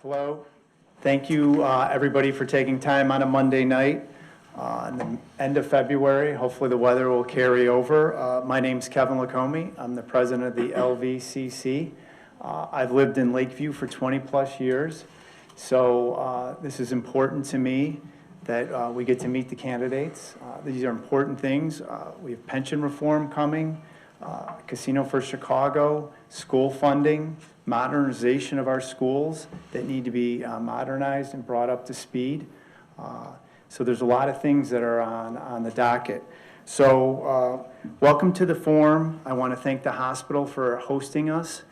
Hello. Thank you, everybody, for taking time on a Monday night in the end of February. Hopefully the weather will carry over. My name's Kevin Lacombe. I'm the president of the LVCC. I've lived in Lakeview for 20 plus years, so this is important to me that we get to meet the candidates. These are important things. We have pension reform coming, Casino for Chicago, school funding, modernization of our schools that need to be modernized and brought up to speed. So there's a lot of things that are on the docket. So welcome to the forum. I want to thank the hospital for hosting us.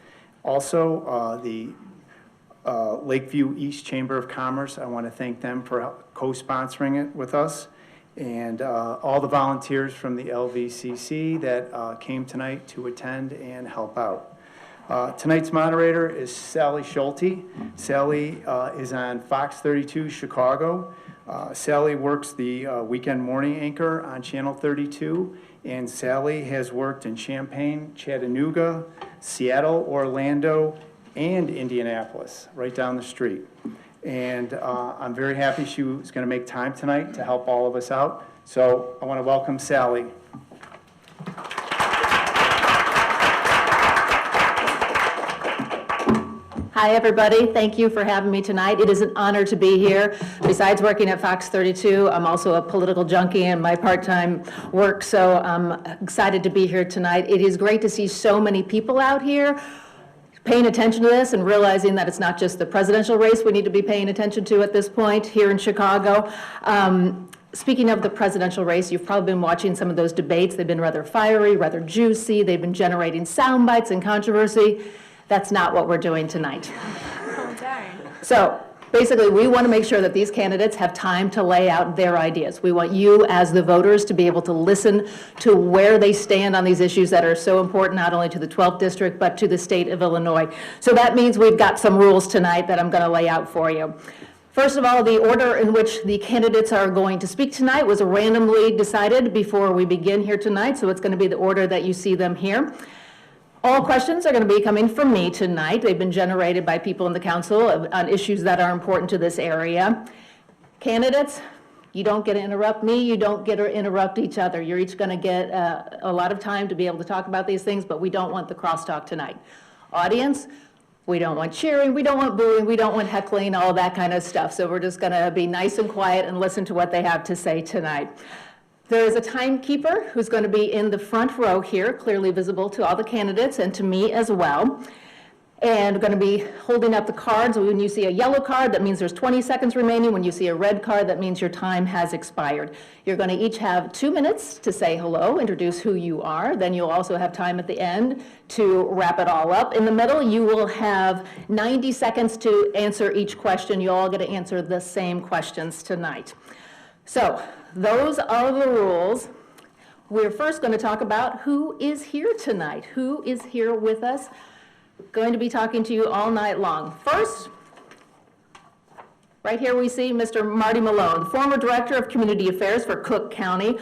Also, the Lakeview East Chamber of Commerce, I want to thank them for co-sponsoring it with us. And all the volunteers from the LVCC that came tonight to attend and help out. Tonight's moderator is Sally Schulte. Sally is on Fox 32 Chicago. Sally works the weekend morning anchor on Channel 32, and Sally has worked in Champaign, Chattanooga, Seattle, Orlando, and Indianapolis, right down the street. And I'm very happy she was going to make time tonight to help all of us out. So I want to welcome Sally. Hi, everybody. Thank you for having me tonight. It is an honor to be here. Besides working at Fox 32, I'm also a political junkie in my part-time work, so I'm excited to be here tonight. It is great to see so many people out here paying attention to this and realizing that it's not just the presidential race we need to be paying attention to at this point here in Chicago. Speaking of the presidential race, you've probably been watching some of those debates. They've been rather fiery, rather juicy. They've been generating sound bites and controversy. That's not what we're doing tonight. Oh, darn. So basically, we want to make sure that these candidates have time to lay out their ideas. We want you as the voters to be able to listen to where they stand on these issues that are so important not only to the 12th district, but to the state of Illinois. So that means we've got some rules tonight that I'm going to lay out for you. First of all, the order in which the candidates are going to speak tonight was randomly decided before we begin here tonight, so it's going to be the order that you see them here. All questions are going to be coming from me tonight. They've been generated by people in the council on issues that are important to this area. Candidates, you don't get to interrupt me, you don't get to interrupt each other. You're each going to get a lot of time to be able to talk about these things, but we don't want the crosstalk tonight. Audience, we don't want cheering, we don't want booing, we don't want heckling, all that kind of stuff. So we're just going to be nice and quiet and listen to what they have to say tonight. There is a timekeeper who's going to be in the front row here, clearly visible to all the candidates and to me as well. And we're going to be holding up the cards. When you see a yellow card, that means there's 20 seconds remaining. When you see a red card, that means your time has expired. You're going to each have 2 minutes to say hello, introduce who you are. Then you'll also have time at the end to wrap it all up. In the middle, you will have 90 seconds to answer each question. You all get to answer the same questions tonight. So those are the rules. We're first going to talk about who is here tonight. Who is here with us? Going to be talking to you all night long. First, right here we see Mr. Marty Malone, former Director of Community Affairs for Cook County.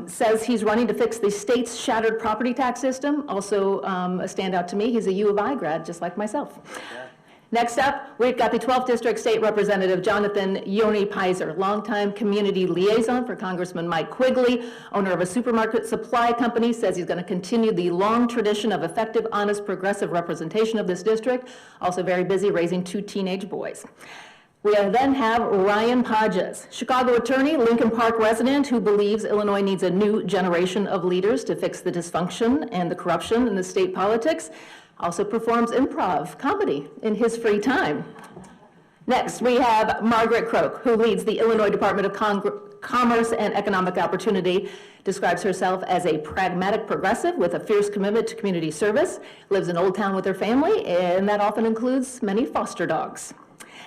Says he's running to fix the state's shattered property tax system. Also a standout to me, he's a U of I grad, just like myself. Yeah. Next up, we've got the 12th District State Representative Jonathan Yoni Pizer, longtime community liaison for Congressman Mike Quigley, owner of a supermarket supply company, says he's going to continue the long tradition of effective, honest, progressive representation of this district, also very busy raising 2 teenage boys. We then have Ryan Podges, Chicago attorney, Lincoln Park resident, who believes Illinois needs a new generation of leaders to fix the dysfunction and the corruption in the state politics. Also performs improv comedy in his free time. Next, we have Margaret Croak, who leads the Illinois Department of Commerce and Economic Opportunity, describes herself as a pragmatic progressive with a fierce commitment to community service, lives in Old Town with her family, and that often includes many foster dogs.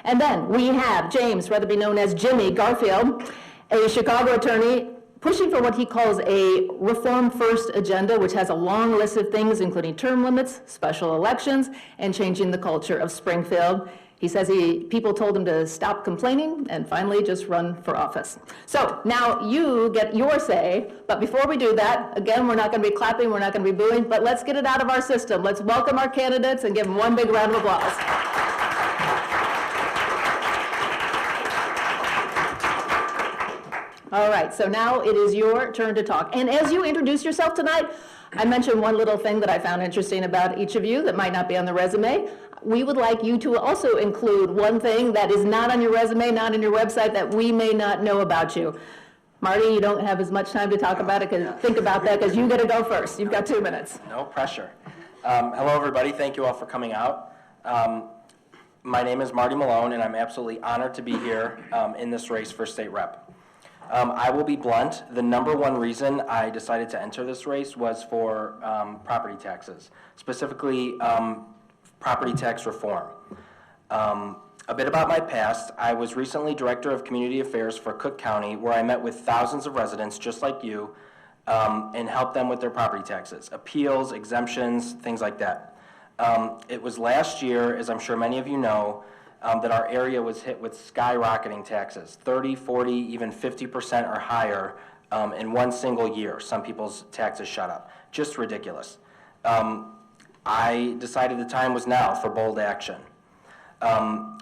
And then we have James, rather be known as Jimmy Garfield, a Chicago attorney, pushing for what he calls a reform-first agenda, which has a long list of things, including term limits, special elections, and changing the culture of Springfield. He says people told him to stop complaining and finally just run for office. So now you get your say, but before we do that, again, we're not going to be clapping, we're not going to be booing, but let's get it out of our system. Let's welcome our candidates and give them one big round of applause. All right, so now it is your turn to talk. And as you introduce yourself tonight, I mentioned one little thing that I found interesting about each of you that might not be on the resume. We would like you to also include one thing that is not on your resume, not on your website, that we may not know about you. Marty, you don't have as much time to talk about it, think about that, because you got to go first. You've got 2 minutes. No pressure. Hello, everybody. Thank you all for coming out. My name is Marty Malone, and I'm absolutely honored to be here in this race for state rep. I will be blunt. The number one reason I decided to enter this race was for property taxes, specifically property tax reform. A bit about my past. I was recently Director of Community Affairs for Cook County, where I met with thousands of residents just like you and helped them with their property taxes, appeals, exemptions, things like that. It was last year, as I'm sure many of you know, that our area was hit with skyrocketing taxes, 30, 40, even 50% or higher in one single year. Some people's taxes shot up. Just ridiculous. I decided the time was now for bold action.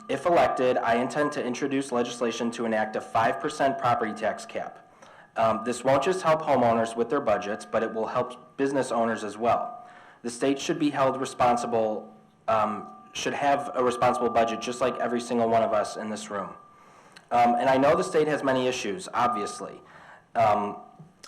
If elected, I intend to introduce legislation to enact a 5% property tax cap. This won't just help homeowners with their budgets, but it will help business owners as well. The state should be held responsible, should have a responsible budget just like every single one of us in this room. And I know the state has many issues, obviously,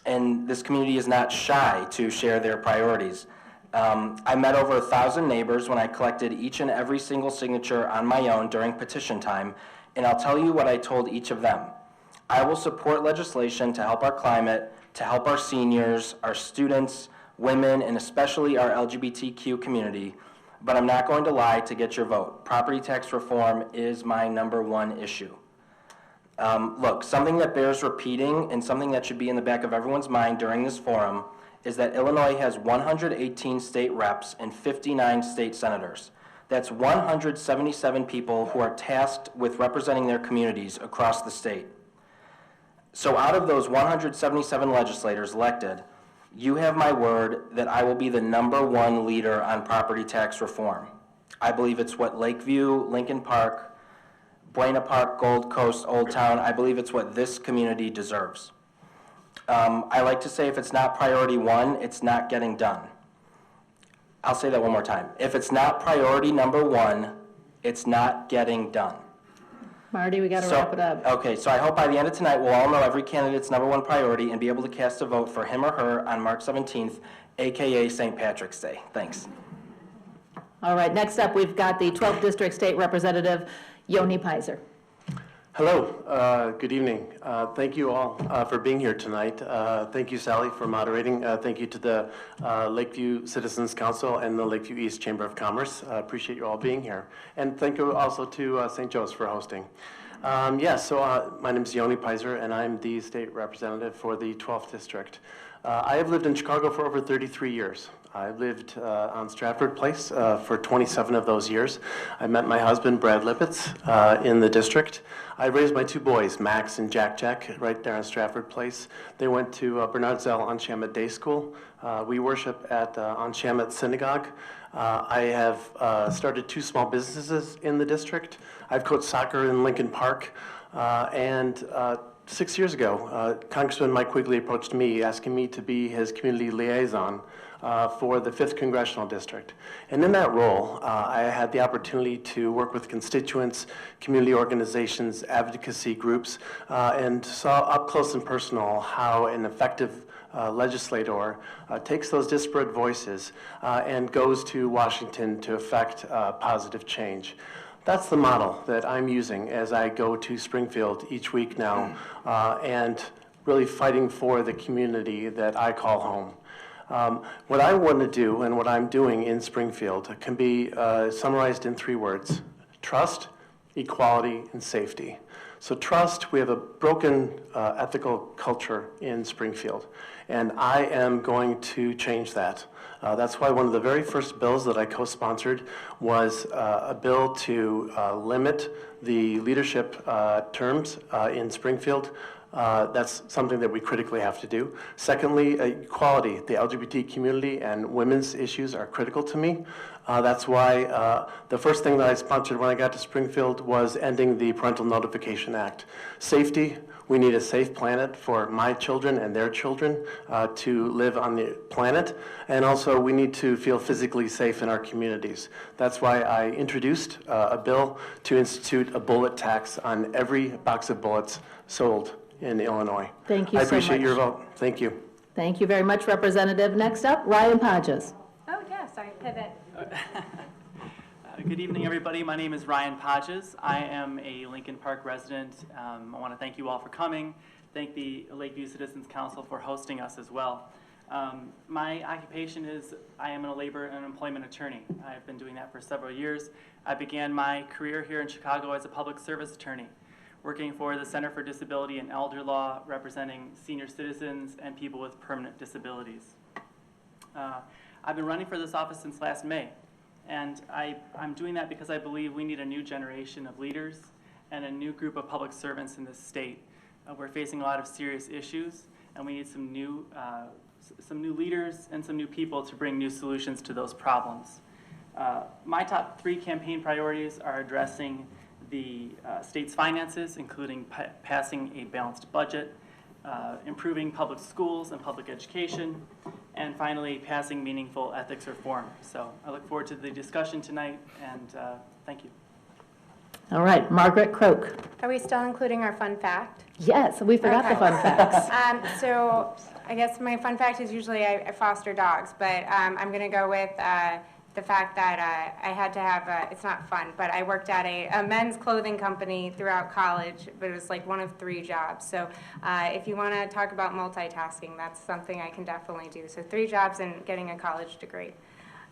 and this community is not shy to share their priorities. I met over 1,000 neighbors when I collected each and every single signature on my own during petition time, and I'll tell you what I told each of them. I will support legislation to help our climate, to help our seniors, our students, women, and especially our LGBTQ community, but I'm not going to lie to get your vote. Property tax reform is my number one issue. Look, something that bears repeating and something that should be in the back of everyone's mind during this forum is that Illinois has 118 state reps and 59 state senators. That's 177 people who are tasked with representing their communities across the state. So out of those 177 legislators elected, you have my word that I will be the number one leader on property tax reform. I believe it's what Lakeview, Lincoln Park, Buena Park, Gold Coast, Old Town, I believe it's what this community deserves. I like to say if it's not priority one, it's not getting done. I'll say that one more time. If it's not priority number one, it's not getting done. Marty, we got to wrap it up. Okay, so I hope by the end of tonight we'll all know every candidate's number one priority and be able to cast a vote for him or her on March 17th, AKA St. Patrick's Day. Thanks. All right, next up, we've got the 12th District State Representative, Yoni Pizer. Hello, good evening. Thank you all for being here tonight. Thank you, Sally, for moderating. Thank you to the Lakeview Citizens Council and the Lakeview East Chamber of Commerce. Appreciate you all being here. And thank you also to St. Joe's for hosting. My name is Yoni Pizer, and I'm the state representative for the 12th District. I have lived in Chicago for over 33 years. I lived on Stratford Place for 27 of those years. I met my husband, Brad Lippitz, in the district. I raised my 2 boys, Max and Jack, right there on Stratford Place. They went to Bernard Zell Anshamet Day School. We worship at Anshamet Synagogue. I have started 2 small businesses in the district. I've coached soccer in Lincoln Park, and 6 years ago, Congressman Mike Quigley approached me asking me to be his community liaison for the 5th Congressional District. And in that role, I had the opportunity to work with constituents, community organizations, advocacy groups, and saw up close and personal how an effective legislator takes those disparate voices and goes to Washington to effect positive change. That's the model that I'm using as I go to Springfield each week now and really fighting for the community that I call home. What I want to do and what I'm doing in Springfield can be summarized in 3 words: trust, equality, and safety. So trust, we have a broken ethical culture in Springfield, and I am going to change that. That's why one of the very first bills that I co-sponsored was a bill to limit the leadership terms in Springfield That's something that we critically have to do. Secondly, equality. The LGBT community and women's issues are critical to me. That's why the first thing that I sponsored when I got to Springfield was ending the Parental Notification Act. Safety. We need a safe planet for my children and their children to live on the planet. And also, we need to feel physically safe in our communities. That's why I introduced a bill to institute a bullet tax on every box of bullets sold in Illinois. Thank you I so appreciate much. your vote. Thank you. Thank you very much, Representative. Next up, Ryan Podges. Oh, yeah, sorry, pivot. Good evening, everybody. My name is Ryan Podges. I am a Lincoln Park resident. I want to thank you all for coming. Thank the Lakeview Citizens Council for hosting us as well. My occupation is I am a labor and employment attorney. I've been doing that for several years. I began my career here in Chicago as a public service attorney, working for the Center for Disability and Elder Law, representing senior citizens and people with permanent disabilities. I've been running for this office since last May. And I'm doing that because I believe we need a new generation of leaders and a new group of public servants in this state. We're facing a lot of serious issues, and we need some new leaders and some new people to bring new solutions to those problems. My top 3 campaign priorities are addressing the state's finances, including passing a balanced budget, improving public schools and public education, and finally, passing meaningful ethics reform. So I look forward to the discussion tonight, and thank you. All right, Margaret Croak. Are we still including our fun fact? Yes, we forgot the fun facts. So I guess my fun fact is usually I foster dogs, but I'm going to go with the fact that I had to have, it's not fun, but I worked at a men's clothing company throughout college, but it was like one of 3 jobs. So if you want to talk about multitasking, that's something I can definitely do. So 3 jobs and getting a college degree.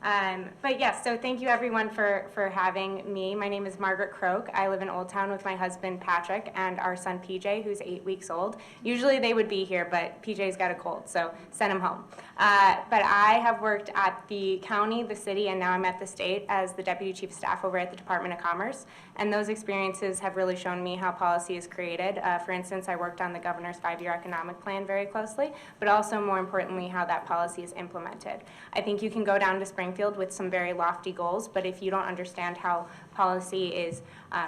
But yes, so thank you everyone for having me. My name is Margaret Croak. I live in Old Town with my husband Patrick and our son PJ, who's 8 weeks old. Usually they would be here, but PJ's got a cold, so send him home. But I have worked at the county, the city, and now I'm at the state as the Deputy Chief of Staff over at the Department of Commerce. And those experiences have really shown me how policy is created. For instance, I worked on the governor's 5-year economic plan very closely, but also more importantly, how that policy is implemented. I think you can go down to Springfield with some very lofty goals, but if you don't understand how policy is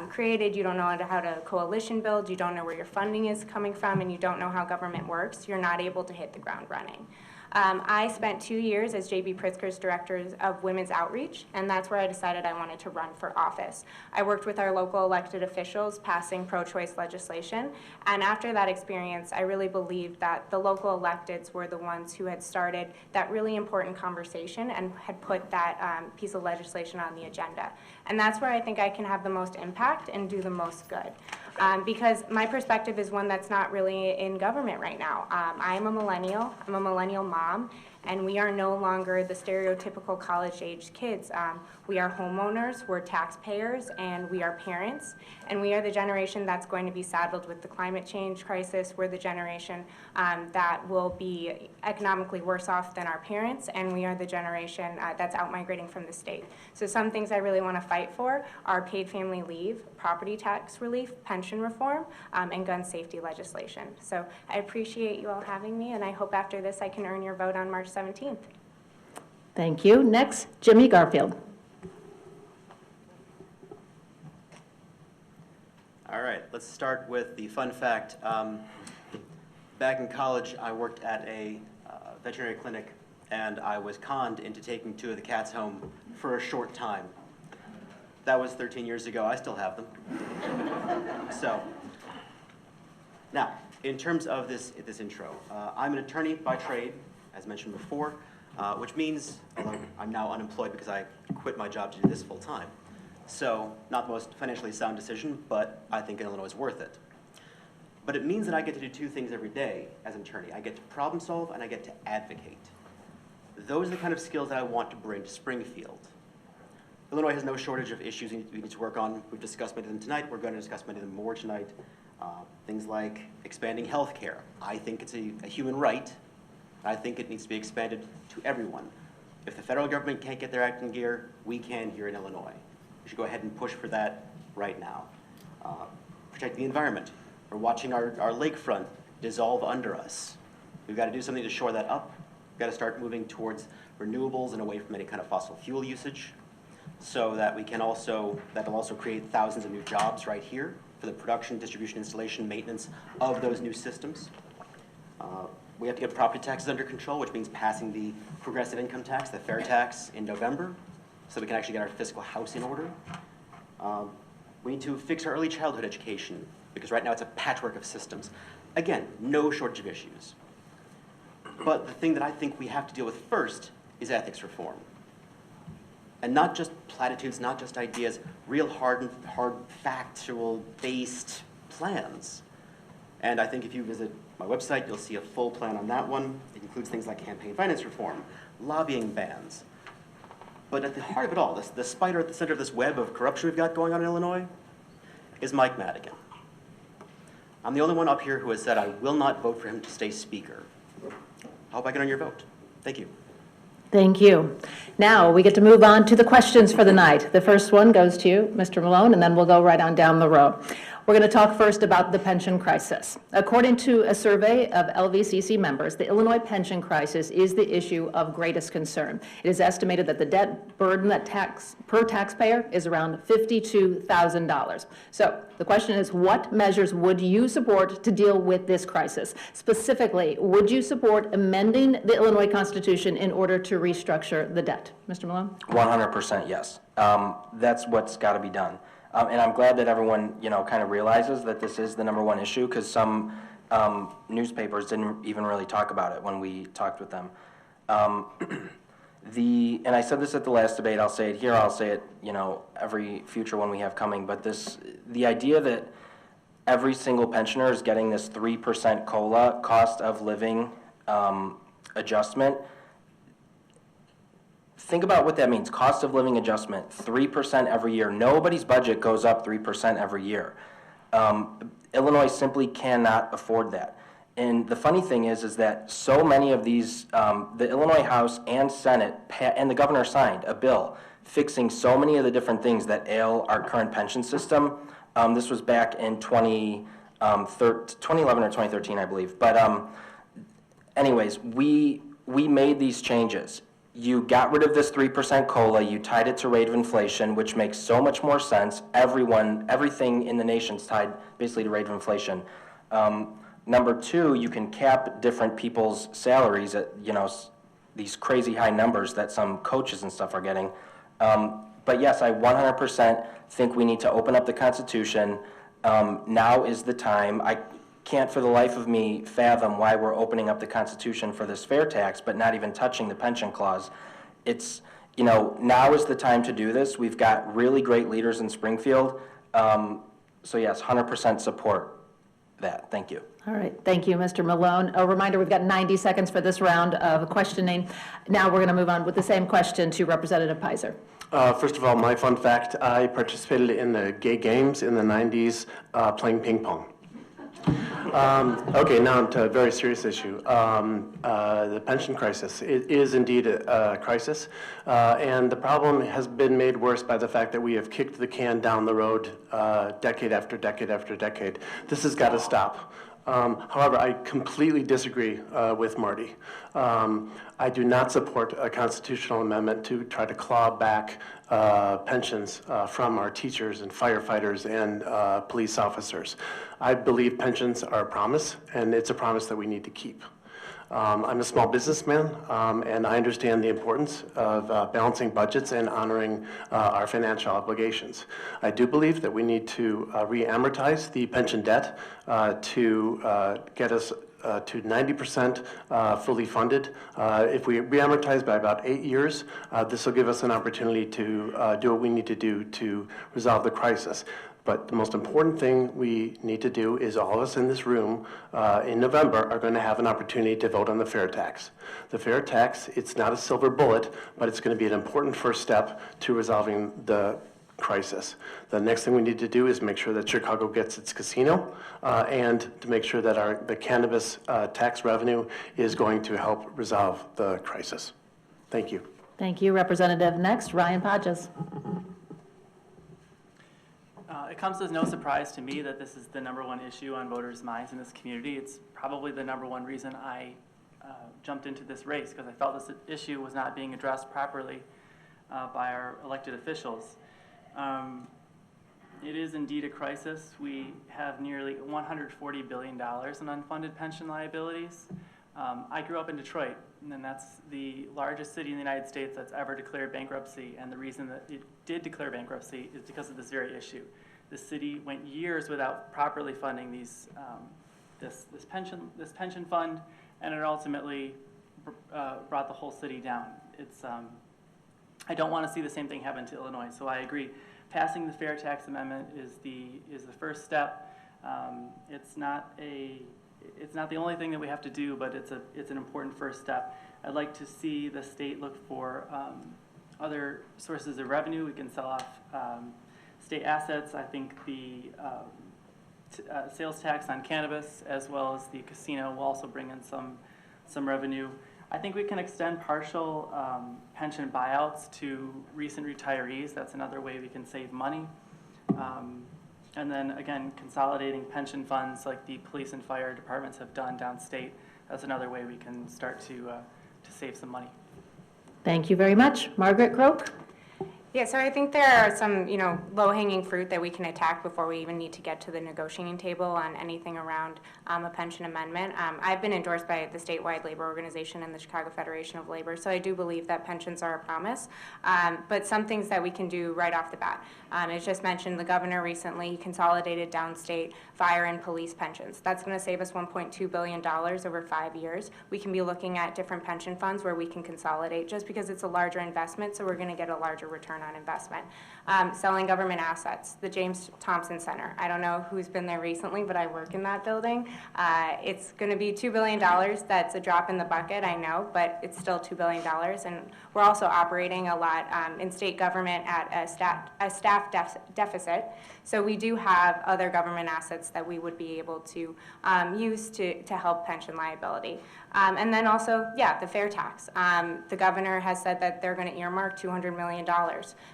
created, you don't know how to coalition build, you don't know where your funding is coming from, and you don't know how government works, you're not able to hit the ground running. I spent 2 years as J.B. Pritzker's Director of Women's Outreach, and that's where I decided I wanted to run for office. I worked with our local elected officials passing pro-choice legislation, and after that experience, I really believed that the local electeds were the ones who had started that really important conversation and had put that piece of legislation on the agenda. And that's where I think I can have the most impact and do the most good. Because my perspective is one that's not really in government right now. I am a millennial. I'm a millennial mom, and we are no longer the stereotypical college-age kids. We are homeowners, we're taxpayers, and we are parents, and we are the generation that's going to be saddled with the climate change crisis. We're the generation that will be economically worse off than our parents, and we are the generation that's out-migrating from the state. So some things I really want to fight for are paid family leave, property tax relief, pension reform, and gun safety legislation. So I appreciate you all having me, and I hope after this I can earn your vote on March 17th. Thank you. Next, Jimmy Garfield. All right, let's start with the fun fact. Back in college, I worked at a veterinary clinic, and I was conned into taking 2 of the cats home for a short time. That was 13 years ago. I still have them. So, now, in terms of this intro, I'm an attorney by trade, as mentioned before, which means, although I'm now unemployed because I quit my job to do this full time. So, not the most financially sound decision, but I think in Illinois is worth it. But it means that I get to do 2 things every day as an attorney. I get to problem solve and I get to advocate. Those are the kind of skills that I want to bring to Springfield. Illinois has no shortage of issues we need to work on. We've discussed many of them tonight. We're going to discuss many of them more tonight. Things like expanding health care. I think it's a human right. I think it needs to be expanded to everyone. If the federal government can't get their act in gear, we can here in Illinois. We should go ahead and push for that right now. Protect the environment. We're watching our lakefront dissolve under us. We've got to do something to shore that up. We've got to start moving towards renewables and away from any kind of fossil fuel usage, so that we can also, that'll also create thousands of new jobs right here for the production, distribution, installation, maintenance of those new systems. We have to get property taxes under control, which means passing the progressive income tax, the fair tax, in November, so we can actually get our fiscal house in order. We need to fix our early childhood education, because right now it's a patchwork of systems. Again, no shortage of issues. But the thing that I think we have to deal with first is ethics reform. And not just platitudes, not just ideas, real hard factual-based plans. And I think if you visit my website, you'll see a full plan on that one. It includes things like campaign finance reform, lobbying bans. But at the heart of it all, the spider at the center of this web of corruption we've got going on in Illinois is Mike Madigan. I'm the only one up here who has said I will not vote for him to stay speaker. I hope I can earn your vote. Thank you. Thank you. Now, we get to move on to the questions for the night. The first one goes to you, Mr. Malone, and then we'll go right on down the row. We're going to talk first about the pension crisis. According to a survey of LVCC members, the Illinois pension crisis is the issue of greatest concern. It is estimated that the debt burden per taxpayer is around $52,000. So the question is, what measures would you support to deal with this crisis? Specifically, would you support amending the Illinois Constitution in order to restructure the debt? Mr. Malone? 100% yes. That's what's got to be done. And I'm glad that everyone, kind of realizes that this is the #1 issue, because some newspapers didn't even really talk about it when we talked with them. And I said this at the last debate, I'll say it here, I'll say it, every future one we have coming, but the idea that every single pensioner is getting this 3% COLA, cost of living adjustment. Think about what that means. Cost of living adjustment, 3% every year. Nobody's budget goes up 3% every year. Illinois simply cannot afford that. And the funny thing is that so many of these, the Illinois House and Senate, and the governor signed a bill fixing so many of the different things that ail our current pension system. This was back in 2011 or 2013, I believe. But anyways, we made these changes. You got rid of this 3% COLA, you tied it to rate of inflation, which makes so much more sense. Everything in the nation's tied basically to rate of inflation. Number two, you can cap different people's salaries at, these crazy high numbers that some coaches and stuff are getting. But yes, I 100% think we need to open up the Constitution. Now is the time. I can't for the life of me fathom why we're opening up the Constitution for this fair tax, but not even touching the pension clause. It's, now is the time to do this. We've got really great leaders in Springfield. So yes, 100% support that. Thank you. All right, thank you, Mr. Malone. A reminder, we've got 90 seconds for this round of questioning. Now we're going to move on with the same question to Representative Pizer. First of all, my fun fact, I participated in the gay games in the 90s playing ping pong. Okay, now to a very serious issue. The pension crisis. It is indeed a crisis, and the problem has been made worse by the fact that we have kicked the can down the road decade after decade after decade. This has got to stop. However, I completely disagree with Marty. I do not support a constitutional amendment to try to claw back pensions from our teachers and firefighters and police officers. I believe pensions are a promise, and it's a promise that we need to keep. I'm a small businessman, and I understand the importance of balancing budgets and honoring our financial obligations. I do believe that we need to re-amortize the pension debt to get us to 90% fully funded. If we re-amortize by about 8 years, this will give us an opportunity to do what we need to do to resolve the crisis. But the most important thing we need to do is all of us in this room in November are going to have an opportunity to vote on the fair tax. The fair tax, it's not a silver bullet, but it's going to be an important first step to resolving the crisis. The next thing we need to do is make sure that Chicago gets its casino and to make sure that the cannabis tax revenue is going to help resolve the crisis. Thank you. Thank you, Representative. Next, Ryan Podges. it comes as no surprise to me that this is the number one issue on voters' minds in this community. It's probably the number one reason I jumped into this race, because I felt this issue was not being addressed properly by our elected officials. It is indeed a crisis. We have nearly $140 billion in unfunded pension liabilities. I grew up in Detroit, and that's the largest city in the United States that's ever declared bankruptcy, and the reason that it did declare bankruptcy is because of this very issue. The city went years without properly funding these, this pension fund, and it ultimately brought the whole city down. It's, I don't want to see the same thing happen to Illinois, so I agree. Passing the fair tax amendment is the first step. It's not the only thing that we have to do, but it's an important first step. I'd like to see the state look for other sources of revenue. We can sell off state assets. I think the sales tax on cannabis, as well as the casino, will also bring in some revenue. I think we can extend partial pension buyouts to recent retirees. That's another way we can save money. And then again, consolidating pension funds like the police and fire departments have done downstate. That's another way we can start to save some money. Thank you very much. Margaret Croak? Yeah, so I think there are some, low-hanging fruit that we can attack before we even need to get to the negotiating table on anything around a pension amendment. I've been endorsed by the statewide labor organization and the Chicago Federation of Labor, so I do believe that pensions are a promise. But some things that we can do right off the bat. As just mentioned, the governor recently consolidated downstate fire and police pensions. That's going to save us $1.2 billion over 5 years. We can be looking at different pension funds where we can consolidate just because it's a larger investment, so we're going to get a larger return on investment. Selling government assets, the James Thompson Center. I don't know who's been there recently, but I work in that building. It's going to be $2 billion. That's a drop in the bucket, I know, but it's still $2 billion. And we're also operating a lot in state government at a staff deficit. So we do have other government assets that we would be able to use to help pension liability. And then also, the fair tax. The governor has said that they're going to earmark $200 million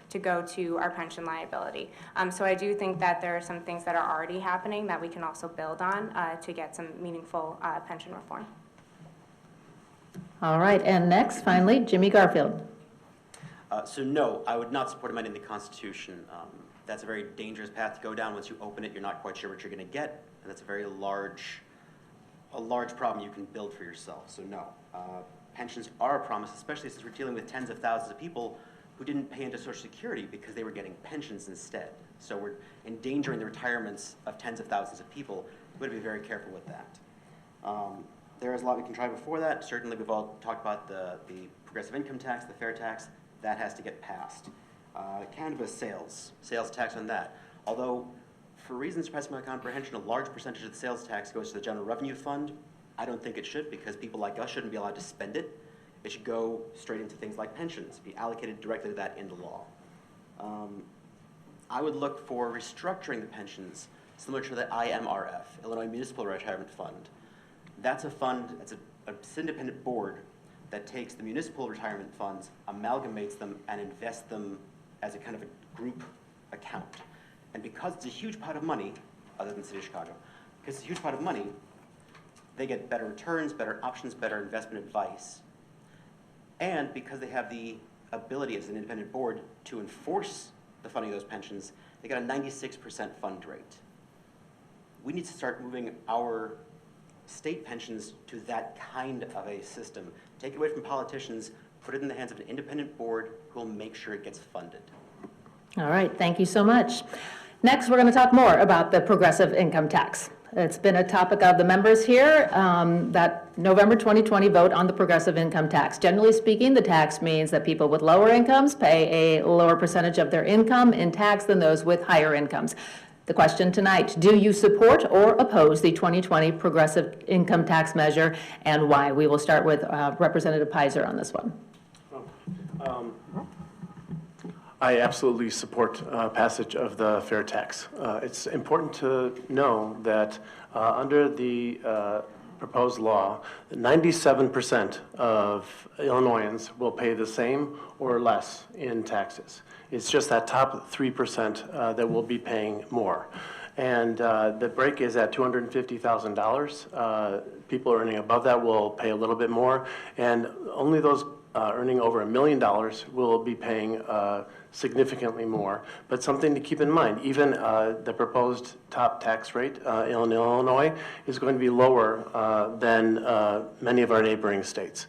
to go to our pension liability. So I do think that there are some things that are already happening that we can also build on to get some meaningful pension reform. All right, and next, finally, Jimmy Garfield. So no, I would not support amending the Constitution. That's a very dangerous path to go down. Once you open it, you're not quite sure what you're going to get, and that's a very large problem you can build for yourself. So no, pensions are a promise, especially since we're dealing with tens of thousands of people who didn't pay into Social Security because they were getting pensions instead. So we're endangering the retirements of tens of thousands of people. We would be very careful with that. There is a lot we can try before that. Certainly, we've all talked about the progressive income tax, the fair tax. That has to get passed. Cannabis sales tax on that. Although, for reasons passing my comprehension, a large percentage of the sales tax goes to the general revenue fund. I don't think it should, because people like us shouldn't be allowed to spend it. It should go straight into things like pensions, be allocated directly to that in the law. I would look for restructuring the pensions similar to the IMRF, Illinois Municipal Retirement Fund. That's a fund, it's an independent board that takes the municipal retirement funds, amalgamates them, and invests them as a kind of a group account. And because it's a huge pot of money, other than the city of Chicago, because it's a huge pot of money, they get better returns, better options, better investment advice. And because they have the ability as an independent board to enforce the funding of those pensions, they got a 96% fund rate. We need to start moving our state pensions to that kind of a system. Take it away from politicians, put it in the hands of an independent board who will make sure it gets funded. All right, thank you so much. Next, we're going to talk more about the progressive income tax. It's been a topic of the members here, that November 2020 vote on the progressive income tax. Generally speaking, the tax means that people with lower incomes pay a lower percentage of their income in tax than those with higher incomes. The question tonight, do you support or oppose the 2020 progressive income tax measure, and why? We will start with Representative Pizer on this one. I absolutely support passage of the fair tax. It's important to know that under the proposed law, 97% of Illinoisans will pay the same or less in taxes. It's just that top 3% that will be paying more. And the break is at $250,000. People earning above that will pay a little bit more, and only those earning over $1 million will be paying significantly more. But something to keep in mind, even the proposed top tax rate in Illinois is going to be lower than many of our neighboring states.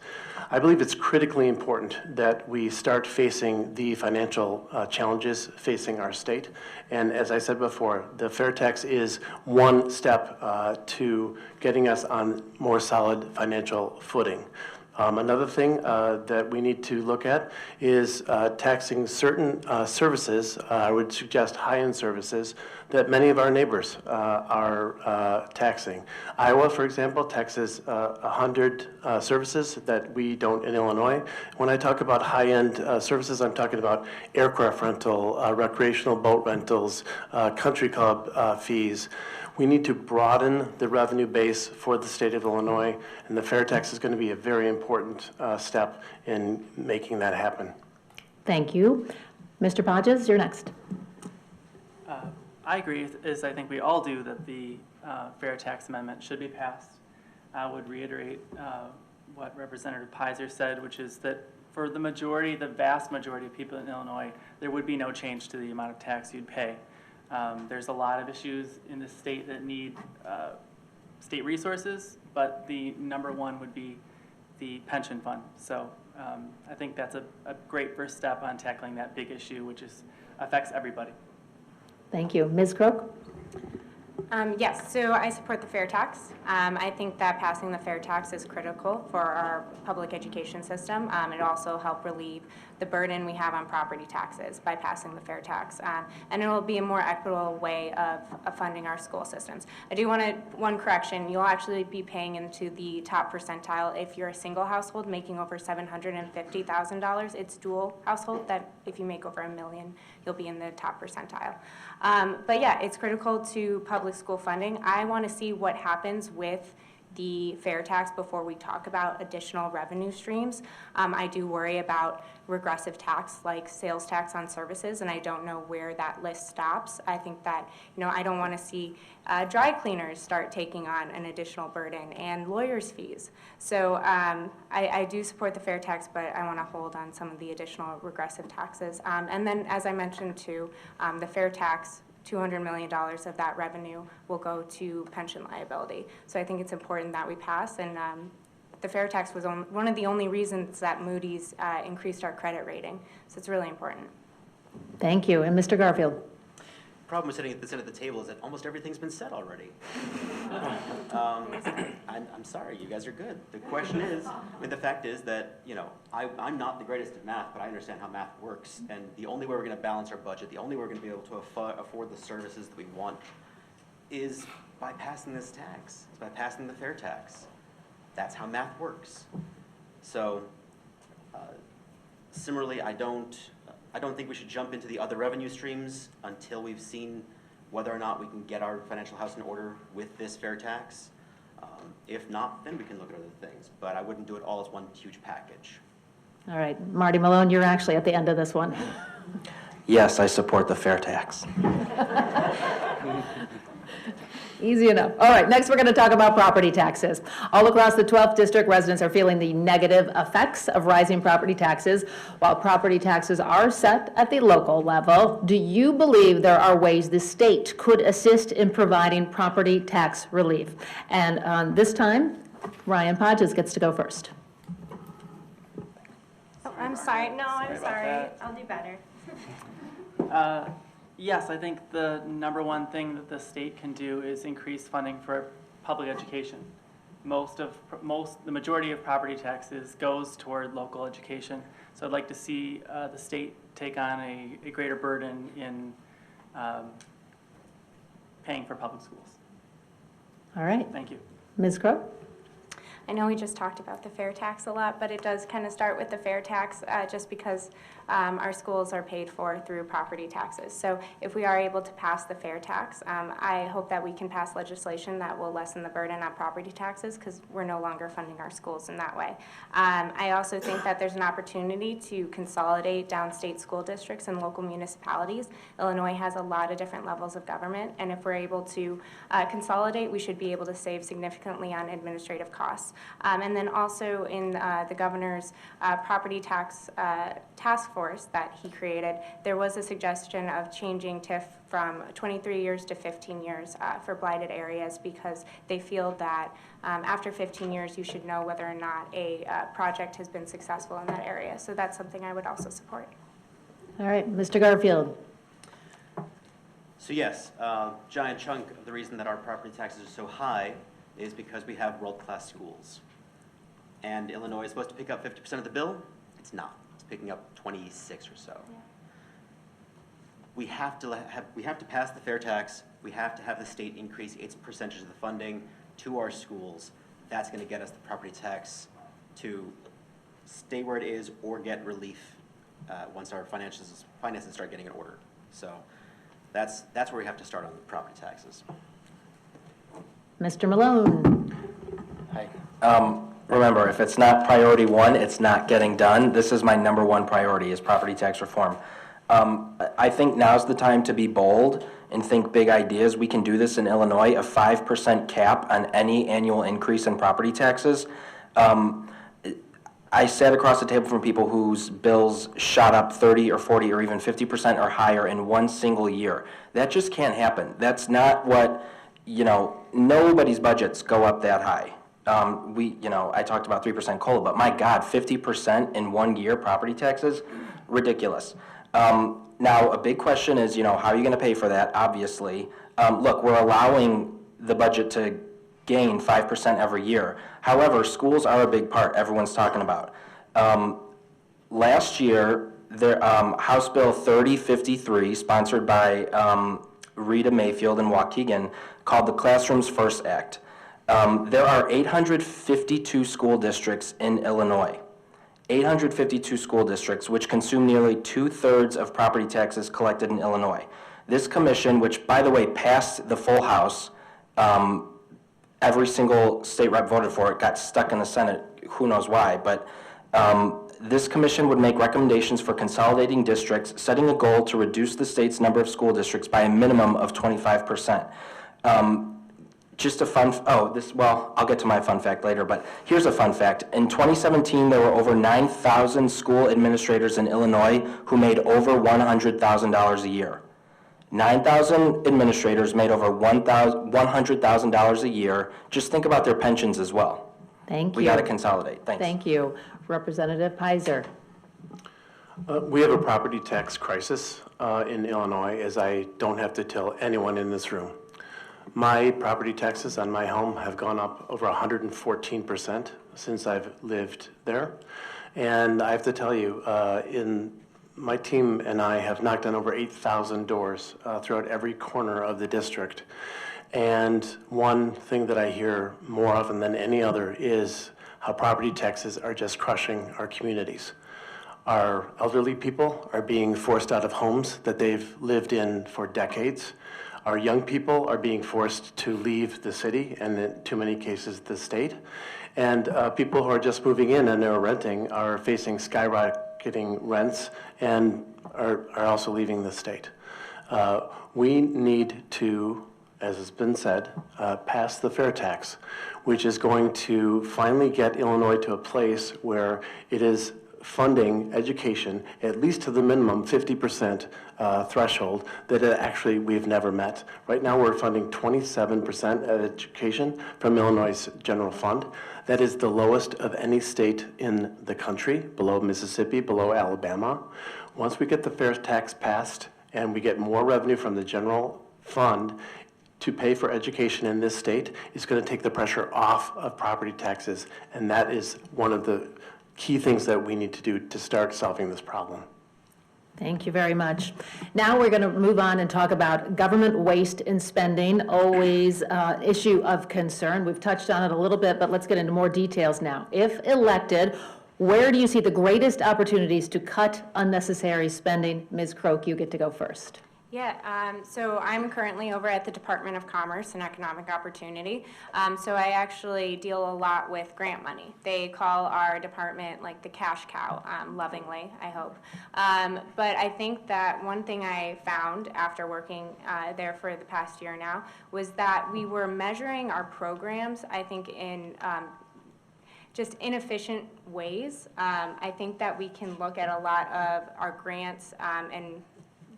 I believe it's critically important that we start facing the financial challenges facing our state. And as I said before, the fair tax is one step to getting us on more solid financial footing. Another thing that we need to look at is taxing certain services. I would suggest high-end services that many of our neighbors are taxing. Iowa, for example, taxes 100 services that we don't in Illinois. When I talk about high-end services, I'm talking about aircraft rental, recreational boat rentals, country club fees. We need to broaden the revenue base for the state of Illinois, and the fair tax is going to be a very important step in making that happen. Thank you. Mr. Podges, you're next. I agree, as I think we all do, that the fair tax amendment should be passed. I would reiterate what Representative Pizer said, which is that for the majority, the vast majority of people in Illinois, there would be no change to the amount of tax you'd pay. There's a lot of issues in the state that need state resources, but the number one would be the pension fund. So I think that's a great first step on tackling that big issue, which affects everybody. Thank you. Ms. Crook? Yes, so I support the fair tax. I think that passing the fair tax is critical for our public education system. It also help relieve the burden we have on property taxes by passing the fair tax. And it will be a more equitable way of funding our school systems. I do want one correction. You'll actually be paying into the top percentile if you're a single household making over $750,000. It's dual household that if you make over $1 million, you'll be in the top percentile. But yeah, it's critical to public school funding. I want to see what happens with the fair tax before we talk about additional revenue streams. I do worry about regressive tax like sales tax on services, and I don't know where that list stops. I think that, I don't want to see dry cleaners start taking on an additional burden and lawyers' fees. So I do support the fair tax, but I want to hold on some of the additional regressive taxes. And then, as I mentioned too, the fair tax, $200 million of that revenue will go to pension liability. So I think it's important that we pass, and the fair tax was one of the only reasons that Moody's increased our credit rating. So it's really important. Thank you. And Mr. Garfield? The problem with sitting at the table is that almost everything's been said already. I'm sorry, you guys are good. The question is, the fact is that, I'm not the greatest at math, but I understand how math works. And the only way we're going to balance our budget, the only way we're going to be able to afford the services that we want is by passing this tax, by passing the fair tax. That's how math works. So, similarly, I don't think we should jump into the other revenue streams until we've seen whether or not we can get our financial house in order with this fair tax. If not, then we can look at other things. But I wouldn't do it all as one huge package. All right. Marty Malone, you're actually at the end of this one. Yes, I support the fair tax. Easy enough. All right, next we're going to talk about property taxes. All across the 12th district, residents are feeling the negative effects of rising property taxes. While property taxes are set at the local level, do you believe there are ways the state could assist in providing property tax relief? And this time, Ryan Podges gets to go first. Oh, I'm sorry. No, I'm sorry. that. I'll do better. Yes, I think the number one thing that the state can do is increase funding for public education. The majority of property taxes goes toward local education. So I'd like to see the state take on a greater burden in paying for public schools. All right. Thank you. Ms. Crow? I know we just talked about the fair tax a lot, but it does kind of start with the fair tax just because our schools are paid for through property taxes. So if we are able to pass the fair tax, I hope that we can pass legislation that will lessen the burden on property taxes because we're no longer funding our schools in that way. I also think that there's an opportunity to consolidate downstate school districts and local municipalities. Illinois has a lot of different levels of government, and if we're able to consolidate, we should be able to save significantly on administrative costs. And then also in the governor's property tax task force that he created, there was a suggestion of changing TIF from 23 years to 15 years for blighted areas because they feel that after 15 years you should know whether or not a project has been successful in that area. So that's something I would also support. All right, Mr. Garfield. So yes, giant chunk of the reason that our property taxes are so high is because we have world-class schools. And Illinois is supposed to pick up 50% of the bill. It's not. It's picking up 26 or so. Yeah. We have to pass the fair tax. We have to have the state increase its percentage of the funding to our schools. That's going to get us the property tax to stay where it is or get relief once our finances start getting in order. So that's where we have to start on the property taxes. Mr. Malone. Hi. Remember, if it's not priority one, it's not getting done. This is my number one priority, is property tax reform. I think now's the time to be bold and think big ideas. We can do this in Illinois, a 5% cap on any annual increase in property taxes. I sat across the table from people whose bills shot up 30 or 40 or even 50% or higher in one single year. That just can't happen. That's not what, nobody's budgets go up that high. I talked about 3% COLA, but my God, 50% in 1 year property taxes, ridiculous. Now, a big question is, how are you going to pay for that? Obviously, look, we're allowing the budget to gain 5% every year. However, schools are a big part. Everyone's talking about. Last year, House Bill 3053, sponsored by Rita Mayfield and Waukegan, called the Classrooms First Act. There are 852 school districts in Illinois. 852 school districts, which consume nearly 2/3 of property taxes collected in Illinois. This commission, which, by the way, passed the full House, every single state rep voted for it, got stuck in the Senate, who knows why, but this commission would make recommendations for consolidating districts, setting a goal to reduce the state's number of school districts by a minimum of 25%. Just a fun, I'll get to my fun fact later, but here's a fun fact. In 2017, there were over 9,000 school administrators in Illinois who made over $100,000 a year. 9,000 administrators made over $100,000 a year. Just think about their pensions as well. Thank you. We got to consolidate. Thanks. Thank you. Representative Pizer. We have a property tax crisis in Illinois, as I don't have to tell anyone in this room. My property taxes on my home have gone up over 114% since I've lived there. And I have to tell you, my team and I have knocked on over 8,000 doors throughout every corner of the district. And one thing that I hear more often than any other is how property taxes are just crushing our communities. Our elderly people are being forced out of homes that they've lived in for decades. Our young people are being forced to leave the city, and in too many cases, the state. And people who are just moving in and they're renting are facing skyrocketing rents and are also leaving the state. We need to, as has been said, pass the fair tax, which is going to finally get Illinois to a place where it is funding education at least to the minimum 50% threshold that actually we've never met. Right now we're funding 27% of education from Illinois' general fund. That is the lowest of any state in the country, below Mississippi, below Alabama. Once we get the fair tax passed and we get more revenue from the general fund to pay for education in this state, it's going to take the pressure off of property taxes, and that is one of the key things that we need to do to start solving this problem. Thank you very much. Now we're going to move on and talk about government waste and spending, always issue of concern. We've touched on it a little bit, but let's get into more details now. If elected, where do you see the greatest opportunities to cut unnecessary spending? Ms. Croak, you get to go first. Yeah, so I'm currently over at the Department of Commerce and Economic Opportunity. So I actually deal a lot with grant money. They call our department like the cash cow, lovingly, I hope. But I think that one thing I found after working there for the past year now was that we were measuring our programs, I think, in just inefficient ways. I think that we can look at a lot of our grants and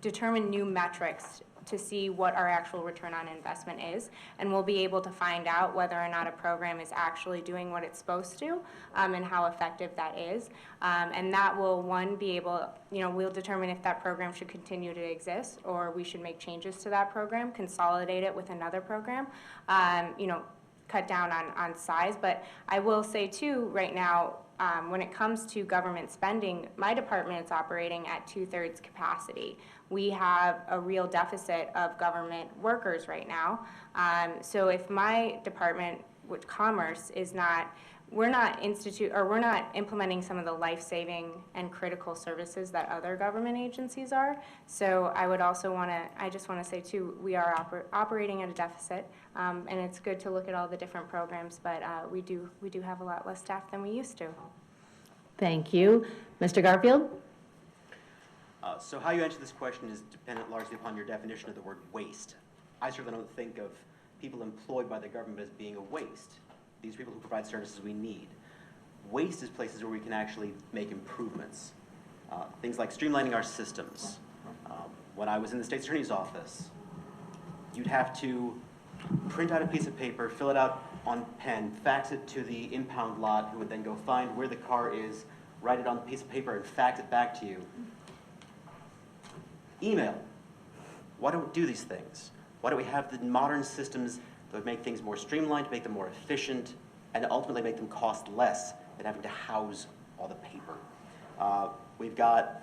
determine new metrics to see what our actual return on investment is, and we'll be able to find out whether or not a program is actually doing what it's supposed to, and how effective that is. And that will, one, be able, we'll determine if that program should continue to exist, or we should make changes to that program, consolidate it with another program, cut down on size. But I will say too, right now, when it comes to government spending, my department is operating at 2/3 capacity. We have a real deficit of government workers right now. So if my department, with Commerce, is not, we're not implementing some of the life-saving and critical services that other government agencies are. So I would also I just want to say too, we are operating at a deficit, and it's good to look at all the different programs, but we do have a lot less staff than we used to. Thank you. Mr. Garfield? So how you answer this question is dependent largely upon your definition of the word waste. I certainly don't think of people employed by the government as being a waste. These are people who provide services we need. Waste is places where we can actually make improvements. Things like streamlining our systems. When I was in the State's Attorney's Office, you'd have to print out a piece of paper, fill it out on pen, fax it to the impound lot, who would then go find where the car is, write it on the piece of paper, and fax it back to you. Email. Why don't we do these things? Why don't we have the modern systems that would make things more streamlined, make them more efficient, and ultimately make them cost less than having to house all the paper? We've got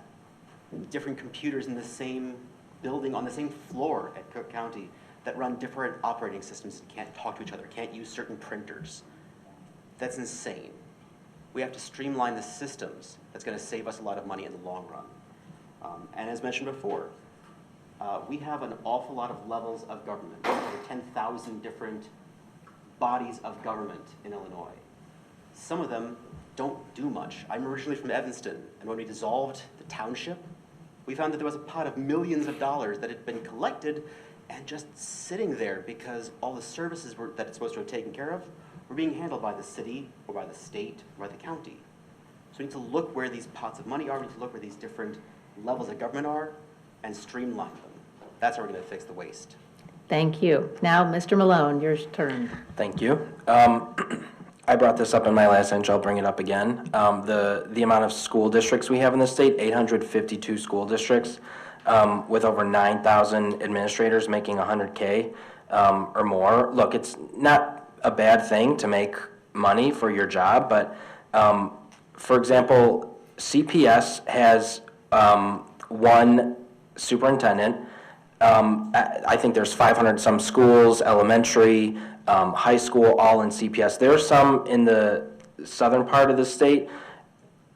different computers in the same building, on the same floor at Cook County, that run different operating systems and can't talk to each other, can't use certain printers. That's insane. We have to streamline the systems. That's going to save us a lot of money in the long run. And as mentioned before, we have an awful lot of levels of government. There are 10,000 different bodies of government in Illinois. Some of them don't do much. I'm originally from Evanston, and when we dissolved the township, we found that there was a pot of millions of dollars that had been collected and just sitting there because all the services that it's supposed to have taken care of were being handled by the city or by the state or by the county. So we need to look where these pots of money are, we need to look where these different levels of government are and streamline them. That's how we're going to fix the waste. Thank you. Now, Mr. Malone, your turn. Thank you. I brought this up in my last inch, I'll bring it up again. The amount of school districts we have in the state, 852 school districts, with over 9,000 administrators making $100K or more. Look, it's not a bad thing to make money for your job, but for example, CPS has one superintendent. I think there's 500 some schools, elementary, high school, all in CPS. There are some in the southern part of the state.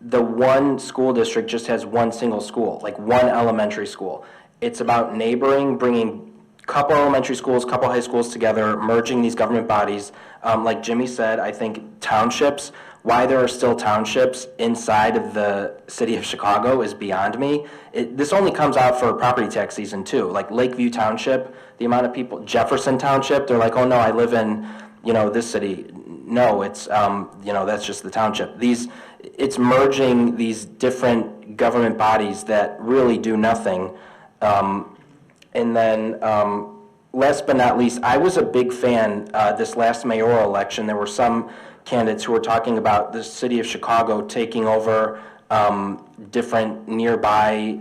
The one school district just has one single school, like one elementary school. It's about neighboring, bringing a couple elementary schools, couple high schools together, merging these government bodies. Like Jimmy said, I think townships, why there are still townships inside of the city of Chicago is beyond me. This only comes out for property tax season too. Like Lakeview Township, the amount of people, Jefferson Township, they're like, oh no, I live in, this city. No, it's, that's just the township. It's merging these different government bodies that really do nothing. And then, last but not least, I was a big fan this last mayoral election. There were some candidates who were talking about the city of Chicago taking over different nearby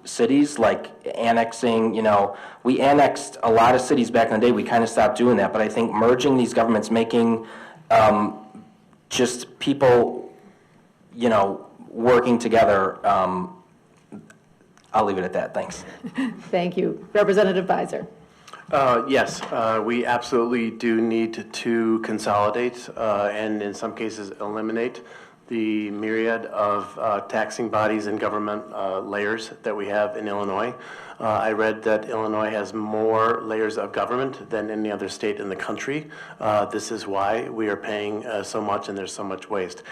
cities, like annexing, we annexed a lot of cities back in the day. We kind of stopped doing that, but I think merging these governments, making just people, working together, I'll leave it at that, thanks. Thank you. Representative Beiser. Yes, we absolutely do need to consolidate and in some cases eliminate the myriad of taxing bodies and government layers that we have in Illinois. I read that Illinois has more layers of government than any other state in the country. This is why we are paying so much and there's so much waste.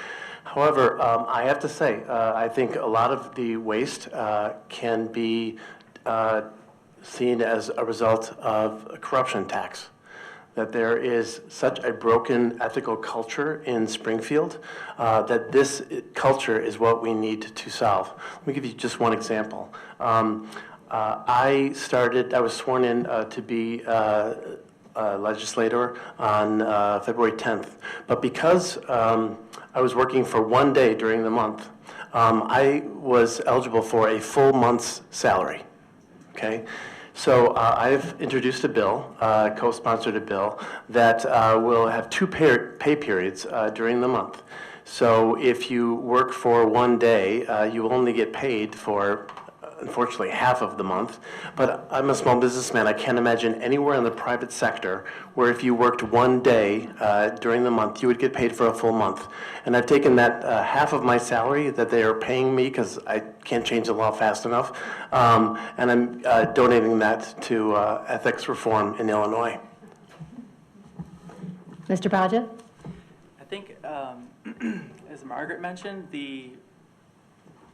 However, I have to say, I think a lot of the waste can be seen as a result of a corruption tax. That there is such a broken ethical culture in Springfield that this culture is what we need to solve. Let me give you just one example. I was sworn in to be a legislator on February 10th, but because I was working for one day during the month, I was eligible for a full month's salary, okay? So I've introduced a bill, co-sponsored a bill, that will have two pay periods during the month. So if you work for one day, you will only get paid for, unfortunately, half of the month. But I'm a small businessman. I can't imagine anywhere in the private sector where if you worked one day during the month, you would get paid for a full month. And I've taken that half of my salary that they are paying me, because I can't change the law fast enough, and I'm donating that to ethics reform in Illinois. Mr. Padgett? I think, as Margaret mentioned, the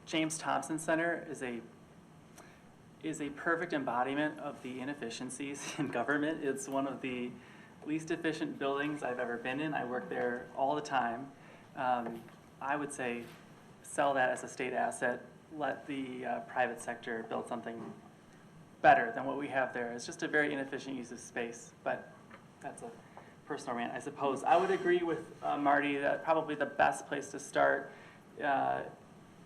James Thompson Center is a perfect embodiment of the inefficiencies in government. It's one of the least efficient buildings I've ever been in. I work there all the time. I would say sell that as a state asset. Let the private sector build something better than what we have there. It's just a very inefficient use of space, but that's a personal rant, I suppose. I would agree with Marty that probably the best place to start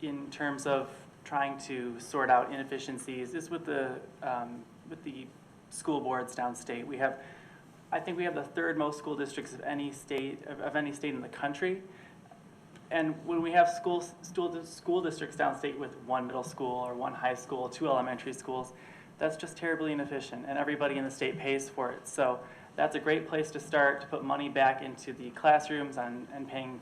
in terms of trying to sort out inefficiencies is with the school boards downstate. I think we have the third most school districts of any state in the country. And when we have school districts downstate with one middle school or one high school, 2 elementary schools, that's just terribly inefficient, and everybody in the state pays for it. So that's a great place to start, to put money back into the classrooms and paying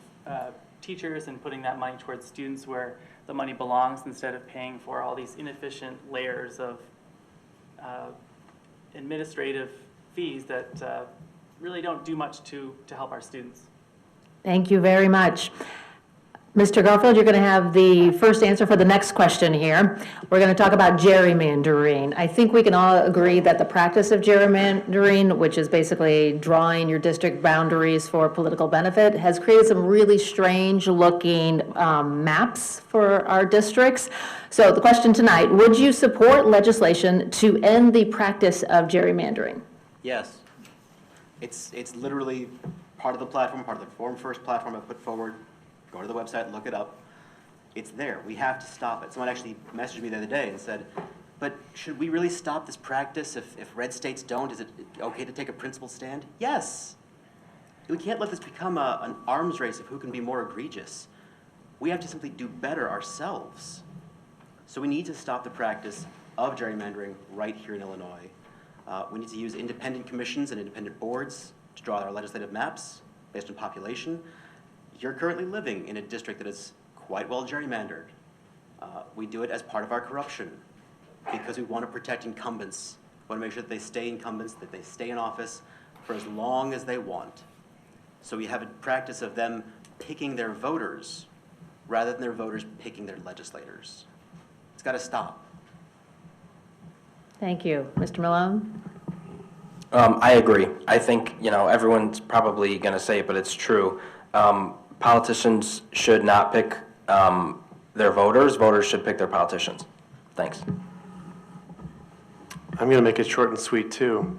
teachers and putting that money towards students where the money belongs, instead of paying for all these inefficient layers of administrative fees that really don't do much to help our students. Thank you very much. Mr. Garfield, you're going to have the first answer for the next question here. We're going to talk about gerrymandering. I think we can all agree that the practice of gerrymandering, which is basically drawing your district boundaries for political benefit, has created some really strange looking maps for our districts. So the question tonight, would you support legislation to end the practice of gerrymandering? Yes. It's literally part of the platform, part of the Reform First platform I put forward. Go to the website, look it up. It's there. We have to stop it. Someone actually messaged me the other day and said, but should we really stop this practice if red states don't? Is it okay to take a principled stand? Yes. We can't let this become an arms race of who can be more egregious. We have to simply do better ourselves. So we need to stop the practice of gerrymandering right here in Illinois. We need to use independent commissions and independent boards to draw our legislative maps based on population. You're currently living in a district that is quite well gerrymandered. We do it as part of our corruption because we want to protect incumbents. We want to make sure that they stay incumbents, that they stay in office for as long as they want. So we have a practice of them picking their voters rather than their voters picking their legislators. It's got to stop. Thank you. Mr. Malone? I agree. I think, everyone's probably going to say it, but it's true. Politicians should not pick their voters. Voters should pick their politicians. Thanks. I'm going to make it short and sweet, too.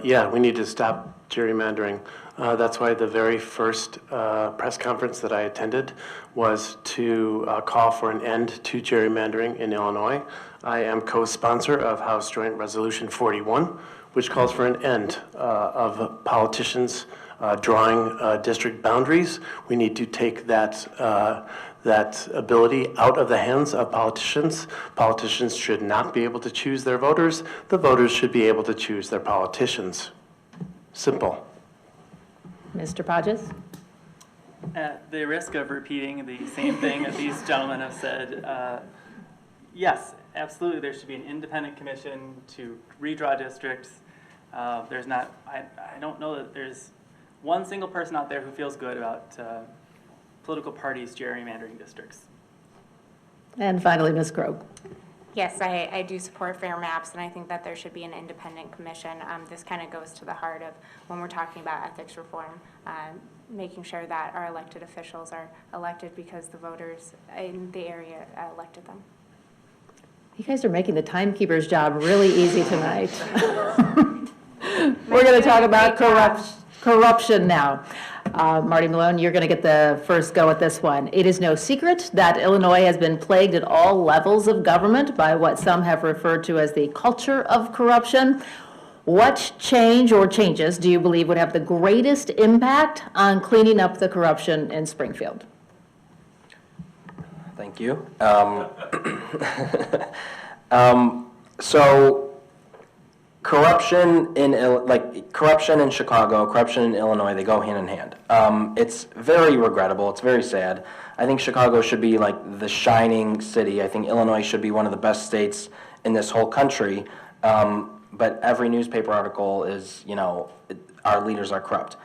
Yeah, we need to stop gerrymandering. That's why the very first press conference that I attended was to call for an end to gerrymandering in Illinois. I am co-sponsor of House Joint Resolution 41, which calls for an end of politicians drawing district boundaries. We need to take that ability out of the hands of politicians. Politicians should not be able to choose their voters. The voters should be able to choose their politicians. Simple. Mr. Podges? At the risk of repeating the same thing that these gentlemen have said, yes, absolutely, there should be an independent commission to redraw districts. There's not, I don't know that there's one single person out there who feels good about political parties gerrymandering districts. And finally, Ms. Krogh. Yes, I do support fair maps, and I think that there should be an independent commission. This kind of goes to the heart of when we're talking about ethics reform, making sure that our elected officials are elected because the voters in the area elected them. You guys are making the timekeeper's job really easy tonight. We're going to talk about corruption now. Marty Malone, you're going to get the first go at this one. It is no secret that Illinois has been plagued at all levels of government by what some have referred to as the culture of corruption. What change or changes do you believe would have the greatest impact on cleaning up the corruption in Springfield? Thank you. So corruption in Chicago, corruption in Illinois, they go hand in hand. It's very regrettable. It's very sad. I think Chicago should be like the shining city. I think Illinois should be one of the best states in this whole country. But every newspaper article is, our leaders are corrupt.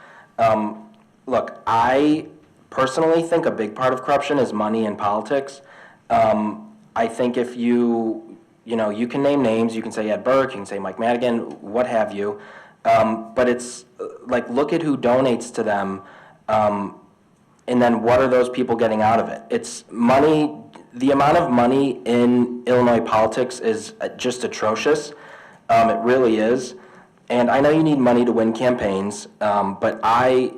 Look, I personally think a big part of corruption is money in politics. I think if you can name names, you can say Ed Burke, you can say Mike Madigan, what have you. But it's like, look at who donates to them, and then what are those people getting out of it? It's money. The amount of money in Illinois politics is just atrocious. It really is. And I know you need money to win campaigns, but I,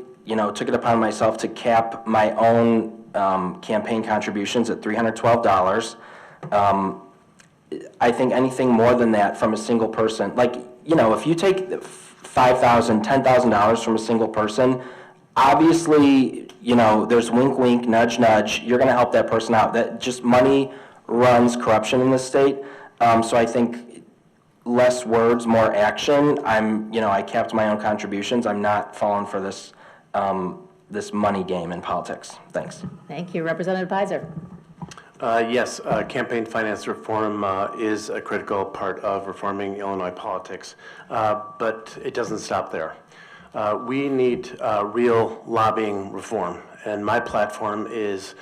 took it upon myself to cap my own campaign contributions at $312. I think anything more than that from a single person, if you take $5,000, $10,000 from a single person, obviously, there's wink, wink, nudge, nudge. You're going to help that person out. That just money runs corruption in this state. So I think less words, more action. I capped my own contributions. I'm not falling for this this money game in politics. Thanks. Thank you. Representative Pizer. Yes, campaign finance reform is a critical part of reforming Illinois politics, but it doesn't stop there. We need real lobbying reform, and my platform is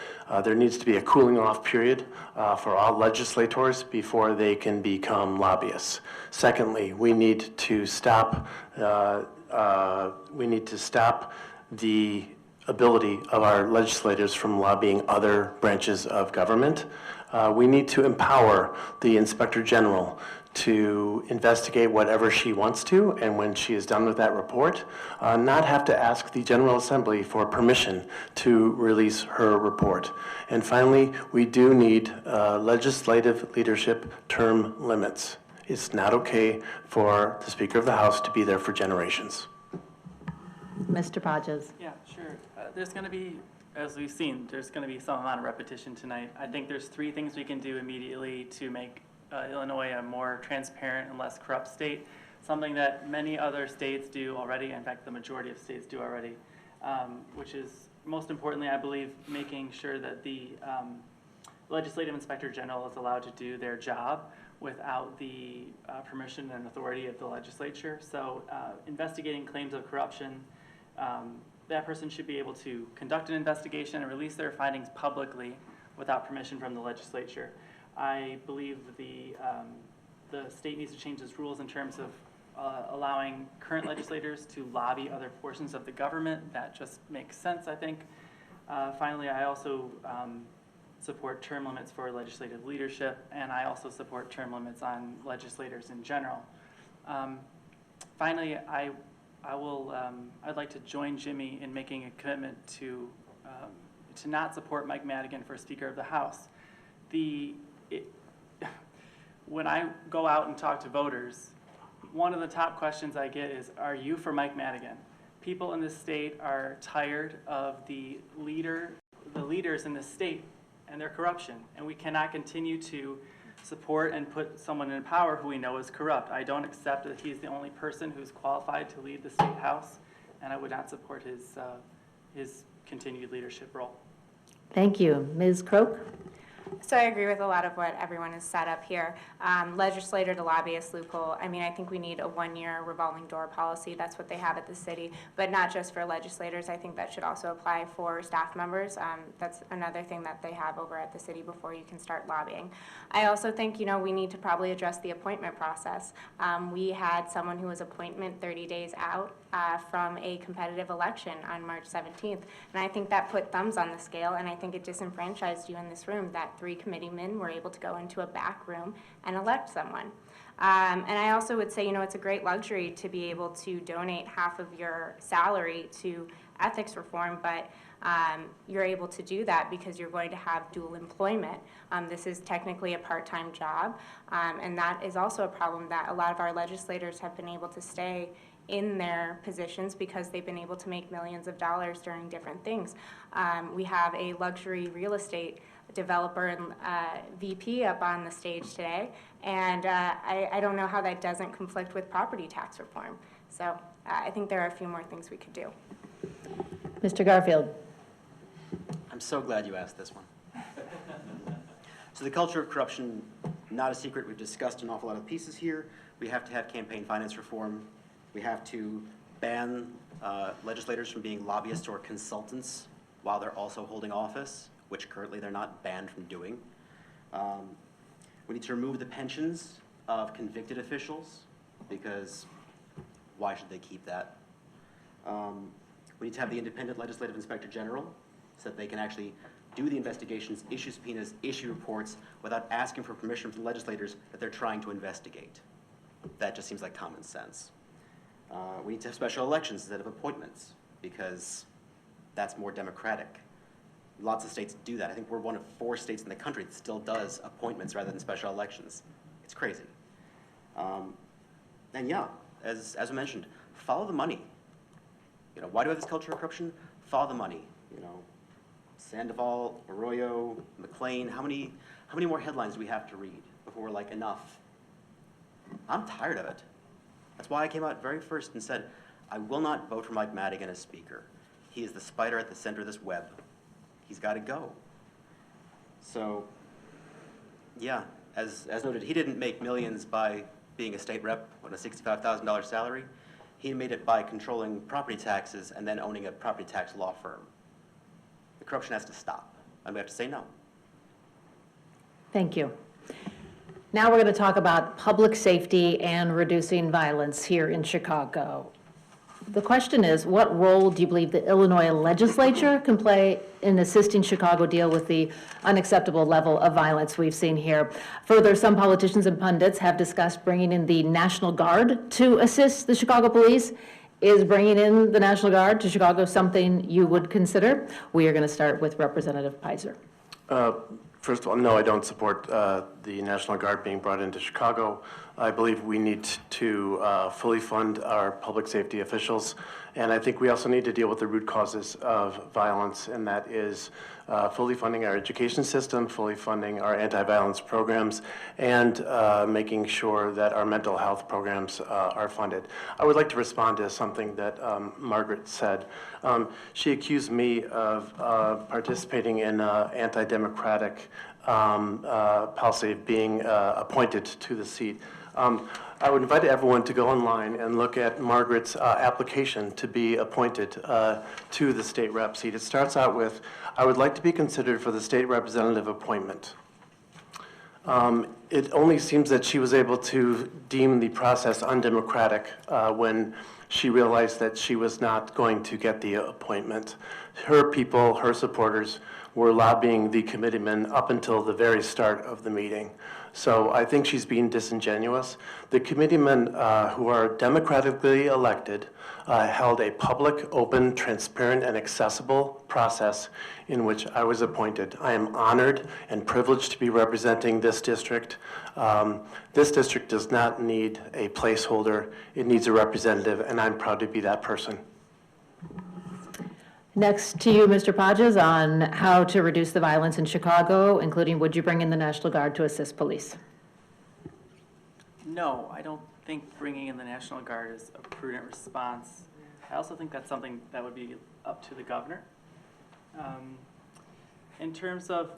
there needs to be a cooling off period for all legislators before they can become lobbyists. Secondly, we need to stop the ability of our legislators from lobbying other branches of government. We need to empower the Inspector General to investigate whatever she wants to, and when she is done with that report, not have to ask the General Assembly for permission to release her report. And finally, we do need legislative leadership term limits. It's not okay for the Speaker of the House to be there for generations. Mr. Podges. Yeah, sure. There's going to be, as we've seen, there's going to be some amount of repetition tonight. I think there's three things we can do immediately to make Illinois a more transparent and less corrupt state, something that many other states do already, in fact, the majority of states do already, which is, most importantly, I believe, making sure that the legislative inspector general is allowed to do their job without the permission and authority of the legislature. So investigating claims of corruption, that person should be able to conduct an investigation and release their findings publicly without permission from the legislature. I believe the state needs to change its rules in terms of allowing current legislators to lobby other portions of the government. That just makes sense, I think. Finally, I also support term limits for legislative leadership, and I also support term limits on legislators in general. Finally, I'd like to join Jimmy in making a commitment to not support Mike Madigan for Speaker of the House. When I go out and talk to voters, one of the top questions I get is, are you for Mike Madigan? people in this state are tired of the leaders in this state and their corruption, and we cannot continue to support and put someone in power who we know is corrupt. I don't accept that he's the only person who's qualified to lead the state house, and I would not support his continued leadership role. Thank you. Ms. Croak? So I agree with a lot of what everyone has set up here. Legislator to lobbyist loophole, I mean, I think we need a one-year revolving door policy. That's what they have at the city, but not just for legislators. I think that should also apply for staff members. That's another thing that they have over at the city before you can start lobbying. I also think, we need to probably address the appointment process. We had someone who was appointment 30 days out from a competitive election on March 17th, and I think that put thumbs on the scale, and I think it disenfranchised you in this room that 3 committeemen were able to go into a back room and elect someone. And I also would say, it's a great luxury to be able to donate half of your salary to ethics reform, but you're able to do that because you're going to have dual employment. This is technically a part-time job, and that is also a problem that a lot of our legislators have been able to stay in their positions because they've been able to make millions of dollars during different things. We have a luxury real estate developer and VP up on the stage today, and I don't know how that doesn't conflict with property tax reform. So I think there are a few more things we could do. Mr. Garfield? I'm so glad you asked this one. So the culture of corruption, not a secret. We've discussed an awful lot of pieces here. We have to have campaign finance reform. We have to ban legislators from being lobbyists or consultants while they're also holding office, which currently they're not banned from doing. We need to remove the pensions of convicted officials, because why should they keep that? We need to have the independent legislative inspector general so that they can actually do the investigations, issue subpoenas, issue reports without asking for permission from legislators that they're trying to investigate. That just seems like common sense. We need to have special elections instead of appointments, because that's more democratic. Lots of states do that. I think we're one of 4 states in the country that still does appointments rather than special elections. It's crazy. And yeah, as I mentioned, follow the money. Why do we have this culture of corruption? Follow the money. Sandoval, Arroyo, McLean, how many more headlines do we have to read before we're like, enough? I'm tired of it. That's why I came out very first and said, I will not vote for Mike Madigan as speaker. He is the spider at the center of this web. He's got to go. So, yeah, as noted, he didn't make millions by being a state rep on a $65,000 salary. He made it by controlling property taxes and then owning a property tax law firm. The corruption has to stop, and we have to say no. Thank you. Now we're going to talk about public safety and reducing violence here in Chicago. The question is, what role do you believe the Illinois legislature can play in assisting Chicago deal with the unacceptable level of violence we've seen here? Further, some politicians and pundits have discussed bringing in the National Guard to assist the Chicago police. Is bringing in the National Guard to Chicago something you would consider? We are going to start with Representative Pizer. First of all, no, I don't support the National Guard being brought into Chicago. I believe we need to fully fund our public safety officials, and I think we also need to deal with the root causes of violence, and that is fully funding our education system, fully funding our anti-violence programs, and making sure that our mental health programs are funded. I would like to respond to something that Margaret said. She accused me of participating in anti-democratic policy of being appointed to the seat. I would invite everyone to go online and look at Margaret's application to be appointed to the state rep seat. It starts out with, I would like to be considered for the state representative appointment. It only seems that she was able to deem the process undemocratic when she realized that she was not going to get the appointment. Her people, her supporters, were lobbying the committeemen up until the very start of the meeting. So I think she's being disingenuous. The committeemen who are democratically elected held a public, open, transparent, and accessible process in which I was appointed. I am honored and privileged to be representing this district. This district does not need a placeholder. It needs a representative, and I'm proud to be that person. Next to you, Mr. Podges, on how to reduce the violence in Chicago, including would you bring in the National Guard to assist police? No, I don't think bringing in the National Guard is a prudent response. I also think that's something that would be up to the governor. In terms of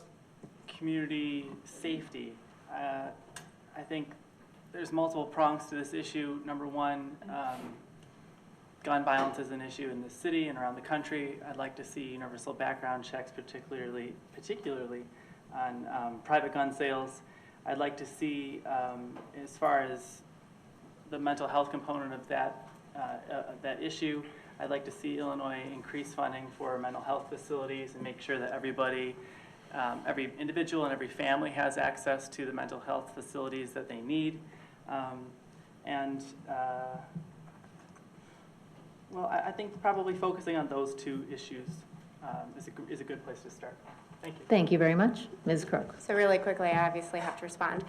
community safety, I think there's multiple prongs to this issue. Number one, gun violence is an issue in the city and around the country. I'd like to see universal background checks, particularly on private gun sales. I'd like to see, as far as the mental health component of that issue, I'd like to see Illinois increase funding for mental health facilities and make sure that everybody, every individual and every family has access to the mental health facilities that they need. Well, I think probably focusing on those two issues is a good place to start. Thank you. Thank you very much. Ms. Crook. So really quickly, I obviously have to respond.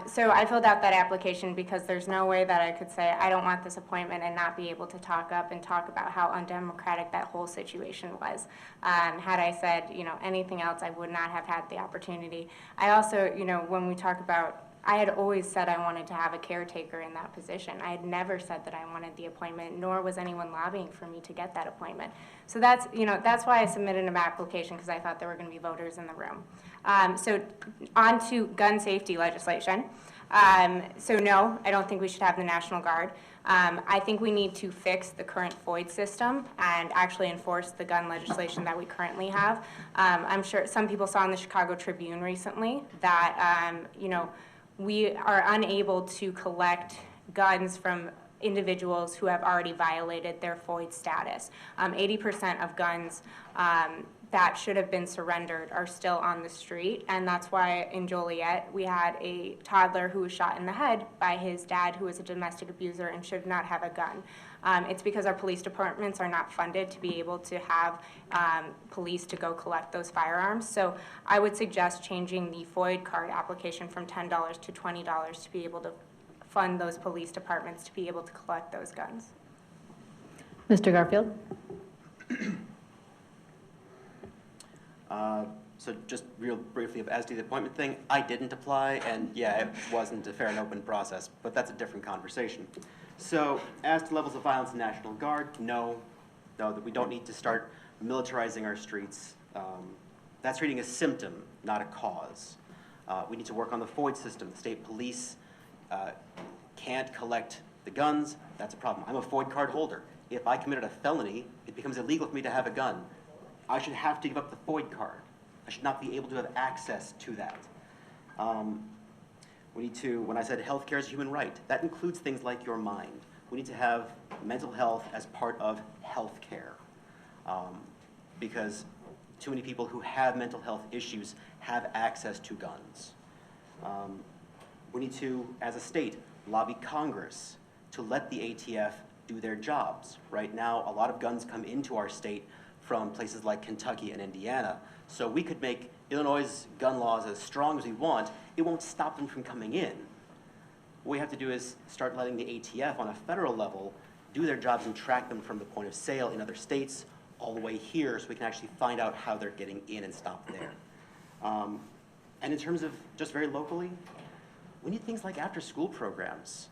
So I filled out that application because there's no way that I could say, I don't want this appointment and not be able to talk up and talk about how undemocratic that whole situation was. Had I said, anything else, I would not have had the opportunity. I also, when we talk about, I had always said I wanted to have a caretaker in that position. I had never said that I wanted the appointment, nor was anyone lobbying for me to get that appointment. So that's why I submitted an application, because I thought there were going to be voters in the room. So on to gun safety legislation. So no, I don't think we should have the National Guard. I think we need to fix the current FOID system and actually enforce the gun legislation that we currently have. I'm sure some people saw in the Chicago Tribune recently that, we are unable to collect guns from individuals who have already violated their FOID status. 80% of guns that should have been surrendered are still on the street, and that's why in Joliet we had a toddler who was shot in the head by his dad, who was a domestic abuser and should not have a gun. It's because our police departments are not funded to be able to have police to go collect those firearms. So I would suggest changing the FOID card application from $10 to $20 to be able to fund those police departments to be able to collect those guns. Mr. Garfield. So just real briefly, as to the appointment thing, I didn't apply, and yeah, it wasn't a fair and open process, but that's a different conversation. So as to levels of violence in National Guard, no, that we don't need to start militarizing our streets. That's treating a symptom, not a cause. We need to work on the FOID system. The state police can't collect the guns. That's a problem. I'm a FOID card holder. If I committed a felony, it becomes illegal for me to have a gun. I should have to give up the FOID card. I should not be able to have access to that. We need to, when I said healthcare is a human right, that includes things like your mind. We need to have mental health as part of healthcare, because too many people who have mental health issues have access to guns. We need to, as a state, lobby Congress to let the ATF do their jobs. Right now, a lot of guns come into our state from places like Kentucky and Indiana. So we could make Illinois' gun laws as strong as we want. It won't stop them from coming in. What we have to do is start letting the ATF on a federal level do their jobs and track them from the point of sale in other states all the way here, so we can actually find out how they're getting in and stop there. And in terms of just very locally, we need things like after-school programs.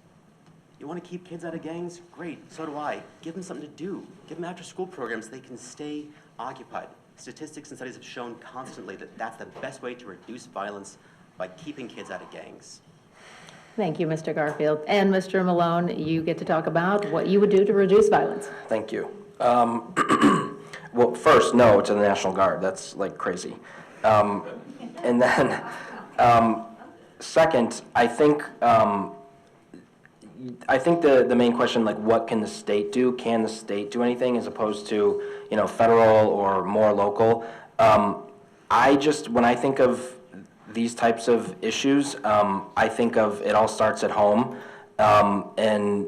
You want to keep kids out of gangs? Great, so do I. Give them something to do. Give them after-school programs so they can stay occupied. Statistics and studies have shown constantly that that's the best way to reduce violence, by keeping kids out of gangs. Thank you, Mr. Garfield. And Mr. Malone, you get to talk about what you would do to reduce violence. Thank you. Well, first, no to the National Guard. That's like crazy. And then, second, I think the main question, like, what can the state do? Can the state do anything, as opposed to, federal or more local? When I think of these types of issues, I think of it all starts at home. And,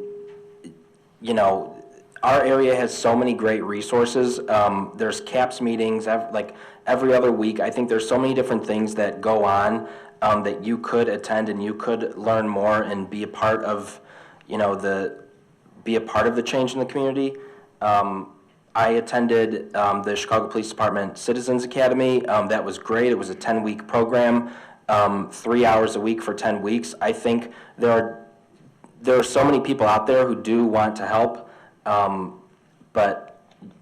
our area has so many great resources. There's CAPS meetings every other week. I think there's so many different things that go on that you could attend and you could learn more and be a part of, the change in the community. I attended the Chicago Police Department Citizens Academy. That was great. It was a 10-week program, 3 hours a week for 10 weeks. I think there are so many people out there who do want to help, but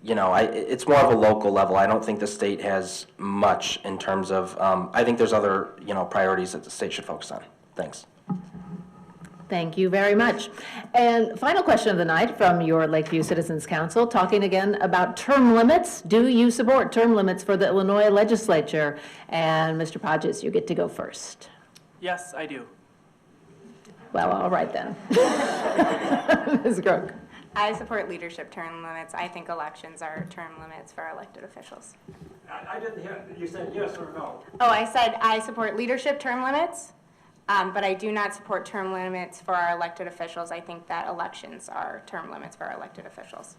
you know, it's more of a local level. I don't think the state has much in terms of, I think there's other, you know, priorities that the state should focus on. Thanks. Thank you very much. And final question of the night from your Lakeview Citizens Council, talking again about term limits. Do you support term limits for the Illinois legislature? And Mr. Podges, you get to go first. Yes, I do. Well, all right then. Ms. Groke. I support leadership term limits. I think elections are term limits for elected officials. I didn't hear, you said yes or no? Oh, I said I support leadership term limits, but I do not support term limits for our elected officials. I think that elections are term limits for our elected officials.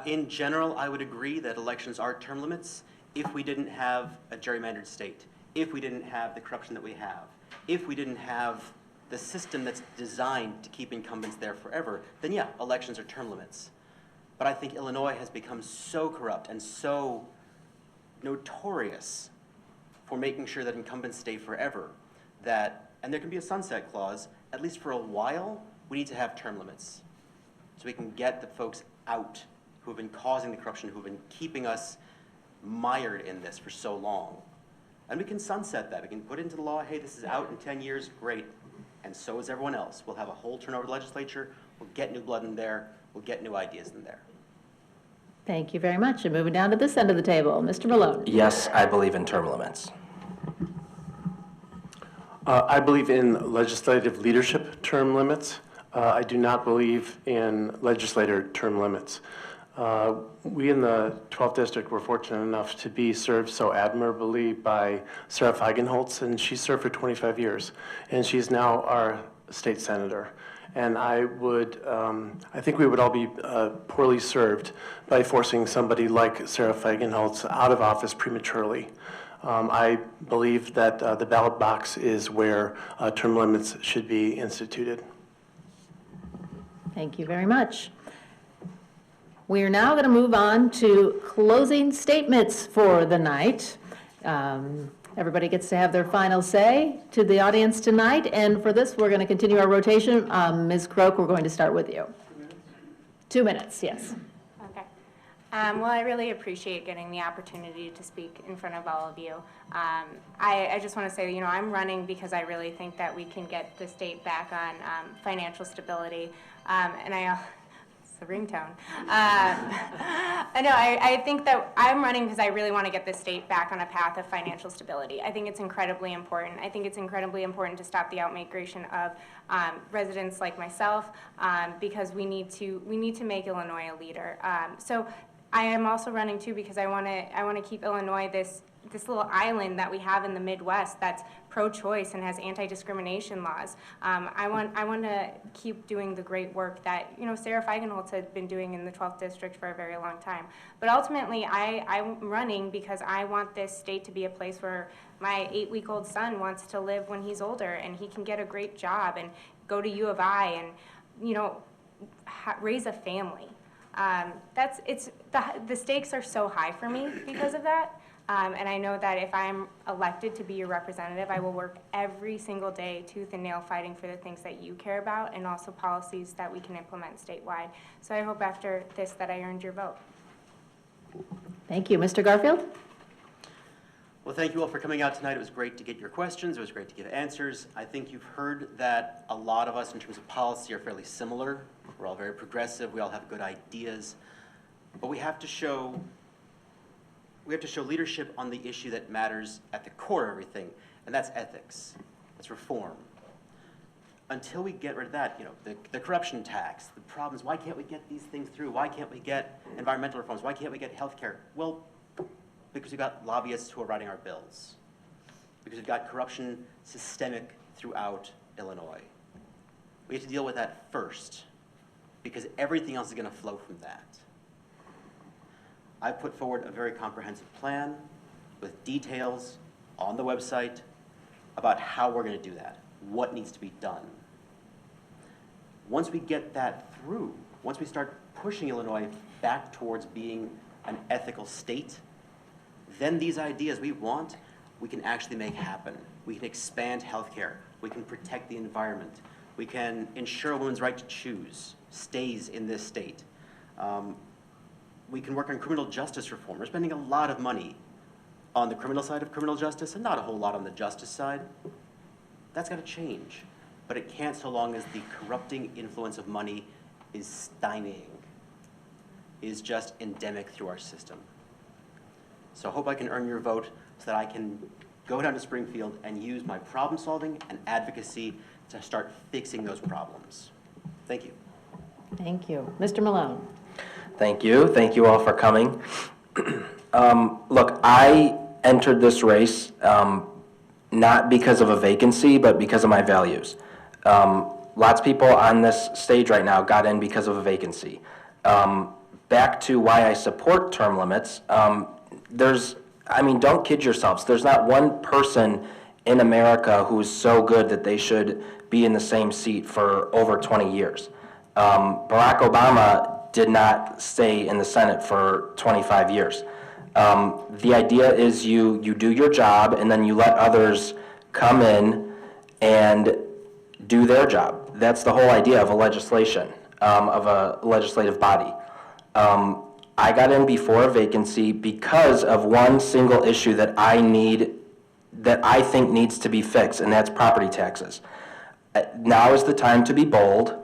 In general, I would agree that elections are term limits if we didn't have a gerrymandered state, if we didn't have the corruption that we have, if we didn't have the system that's designed to keep incumbents there forever, then yeah, elections are term limits. But I think Illinois has become so corrupt and so notorious for making sure that incumbents stay forever that, and there can be a sunset clause, at least for a while, we need to have term limits. So we can get the folks out who have been causing the corruption, who have been keeping us mired in this for so long. And we can sunset that. We can put into the law, hey, this is out in 10 years, great. And so is everyone else. We'll have a whole turnover legislature, we'll get new blood in there, we'll get new ideas in there. Thank you very much. And moving down to this end of the table, Mr. Malone. Yes, I believe in term limits. I believe in legislative leadership term limits. I do not believe in legislator term limits. We in the 12th District were fortunate enough to be served so admirably by Sarah Feigenholtz, and she served for 25 years, and she's now our state senator. And I think we would all be poorly served by forcing somebody like Sarah Feigenholtz out of office prematurely. I believe that the ballot box is where term limits should be instituted. Thank you very much. We are now going to move on to closing statements for the night. Everybody gets to have their final say to the audience tonight, and for this, we're going to continue our rotation. Ms. Croak, we're going to start with you. 2 minutes, yes. Okay. Well, I really appreciate getting the opportunity to speak in front of all of you. I just want to say, you know, I'm running because I really think that we can get the state back on financial stability, and it's the ringtone. I think that I'm running because I really want to get the state back on a path of financial stability. I think it's incredibly important. I think it's incredibly important to stop the outmigration of residents like myself, because we need to make Illinois a leader. So I am also running too because I want to keep Illinois this little island that we have in the Midwest that's pro-choice and has anti-discrimination laws. I want to keep doing the great work that, you know, Sarah Feigenholtz has been doing in the 12th District for a very long time. But ultimately, I'm running because I want this state to be a place where my 8-week-old son wants to live when he's older, and he can get a great job and go to U of I and, you know, raise a family. The stakes are so high for me because of that. And I know that if I'm elected to be your representative, I will work every single day, tooth and nail, fighting for the things that you care about and also policies that we can implement statewide. So I hope after this that I earned your vote. Thank you. Mr. Garfield? Well, thank you all for coming out tonight. It was great to get your questions. It was great to give answers. I think you've heard that a lot of us in terms of policy are fairly similar. We're all very progressive. We all have good ideas. But we have to show leadership on the issue that matters at the core of everything, and that's ethics. That's reform. Until we get rid of that, you know, the corruption tax, the problems, why can't we get these things through? Why can't we get environmental reforms? Why can't we get health care? Well, because we've got lobbyists who are writing our bills. Because we've got corruption systemic throughout Illinois. We have to deal with that first, because everything else is going to flow from that. I put forward a very comprehensive plan with details on the website about how we're going to do that, what needs to be done. Once we get that through, once we start pushing Illinois back towards being an ethical state, then these ideas we want, we can actually make happen. We can expand healthcare. We can protect the environment. We can ensure a woman's right to choose stays in this state. We can work on criminal justice reform. We're spending a lot of money on the criminal side of criminal justice and not a whole lot on the justice side. That's got to change. But it can't so long as the corrupting influence of money is stymieing, is just endemic through our system. So I hope I can earn your vote so that I can go down to Springfield and use my problem solving and advocacy to start fixing those problems. Thank you. Thank you. Mr. Malone. Thank you. Thank you all for coming. Look, I entered this race not because of a vacancy, but because of my values. Lots of people on this stage right now got in because of a vacancy. Back to why I support term limits, don't kid yourselves. There's not one person in America who's so good that they should be in the same seat for over 20 years. Barack Obama did not stay in the Senate for 25 years. The idea is you do your job and then you let others come in and do their job. That's the whole idea of a legislation, of a legislative body. I got in before a vacancy because of one single issue that I think needs to be fixed, and that's property taxes. Now is the time to be bold.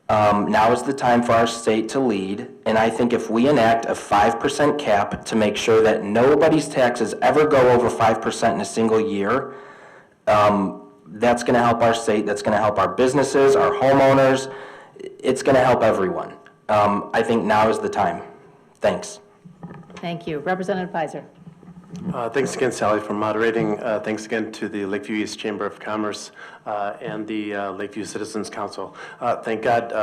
Now is the time for our state to lead, and I think if we enact a 5% cap to make sure that nobody's taxes ever go over 5% in a single year, that's going to help our state, that's going to help our businesses, our homeowners, it's going to help everyone. I think now is the time. Thanks. Thank you. Representative Pfizer. Thanks again, Sally, for moderating. Thanks again to the Lakeview East Chamber of Commerce and the Lakeview Citizens Council. Thank God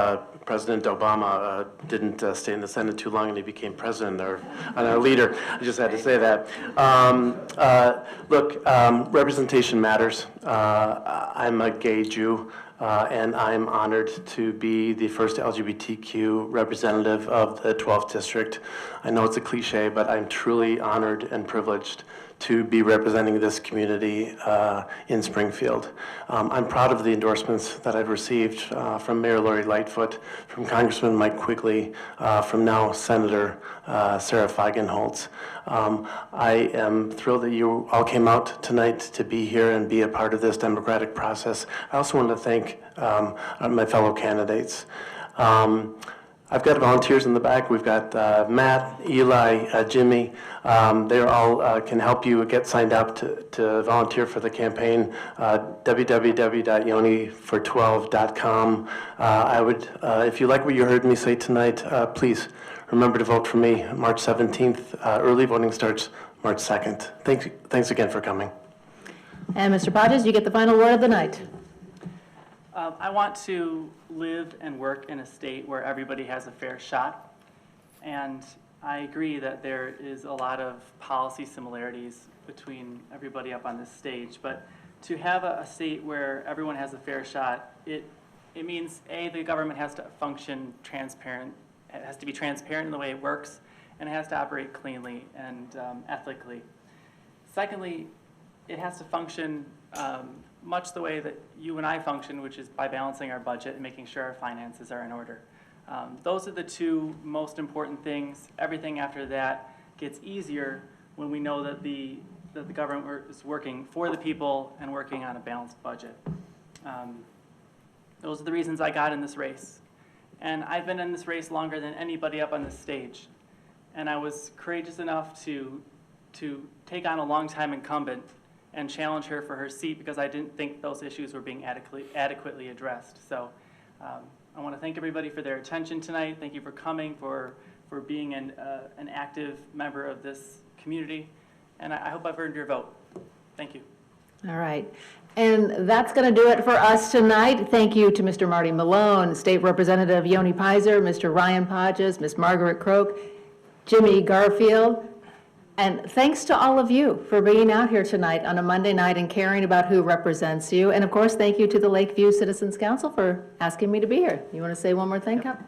President Obama didn't stay in the Senate too long and he became president or our leader. I just had to say that. Look, representation matters. I'm a gay Jew. And I'm honored to be the first LGBTQ representative of the 12th District. I know it's a cliche, but I'm truly honored and privileged to be representing this community in Springfield. I'm proud of the endorsements that I've received from Mayor Lori Lightfoot, from Congressman Mike Quigley, from now Senator Sarah Feigenholtz. I am thrilled that you all came out tonight to be here and be a part of this democratic process. I also want to thank my fellow candidates. I've got volunteers in the back. We've got Matt, Eli, Jimmy. They all can help you get signed up to volunteer for the campaign. www.yonifor12.com. I would, if you like what you heard me say tonight, please remember to vote for me March 17th. Early voting starts March 2nd. Thanks again for coming. And Mr. Podges, you get the final word of the night. I want to live and work in a state where everybody has a fair shot. And I agree that there is a lot of policy similarities between everybody up on this stage. But to have a state where everyone has a fair shot, it means, A, the government has to function transparent. It has to be transparent in the way it works, and it has to operate cleanly and ethically. Secondly, it has to function much the way that you and I function, which is by balancing our budget and making sure our finances are in order. Those are the two most important things. Everything after that gets easier when we know that the government is working for the people and working on a balanced budget. Those are the reasons I got in this race. And I've been in this race longer than anybody up on this stage. And I was courageous enough to take on a longtime incumbent and challenge her for her seat because I didn't think those issues were being adequately addressed. So I want to thank everybody for their attention tonight. Thank you for coming, for being an active member of this community. And I hope I've earned your vote. Thank you. All right. And that's going to do it for us tonight. Thank you to Mr. Marty Malone, State Representative Yoni Pfizer, Mr. Ryan Podges, Ms. Margaret Croak, Jimmy Garfield. And thanks to all of you for being out here tonight on a Monday night and caring about who represents you. And of course, thank you to the Lakeview Citizens Council for asking me to be here. You want to say one more thing, Cap?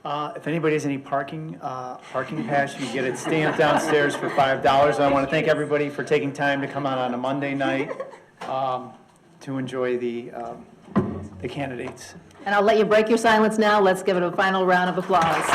If anybody has any parking pass, you get it stamped downstairs for $5. I want to thank everybody for taking time to come out on a Monday night to enjoy the candidates. And I'll let you break your silence now. Let's give it a final round of applause.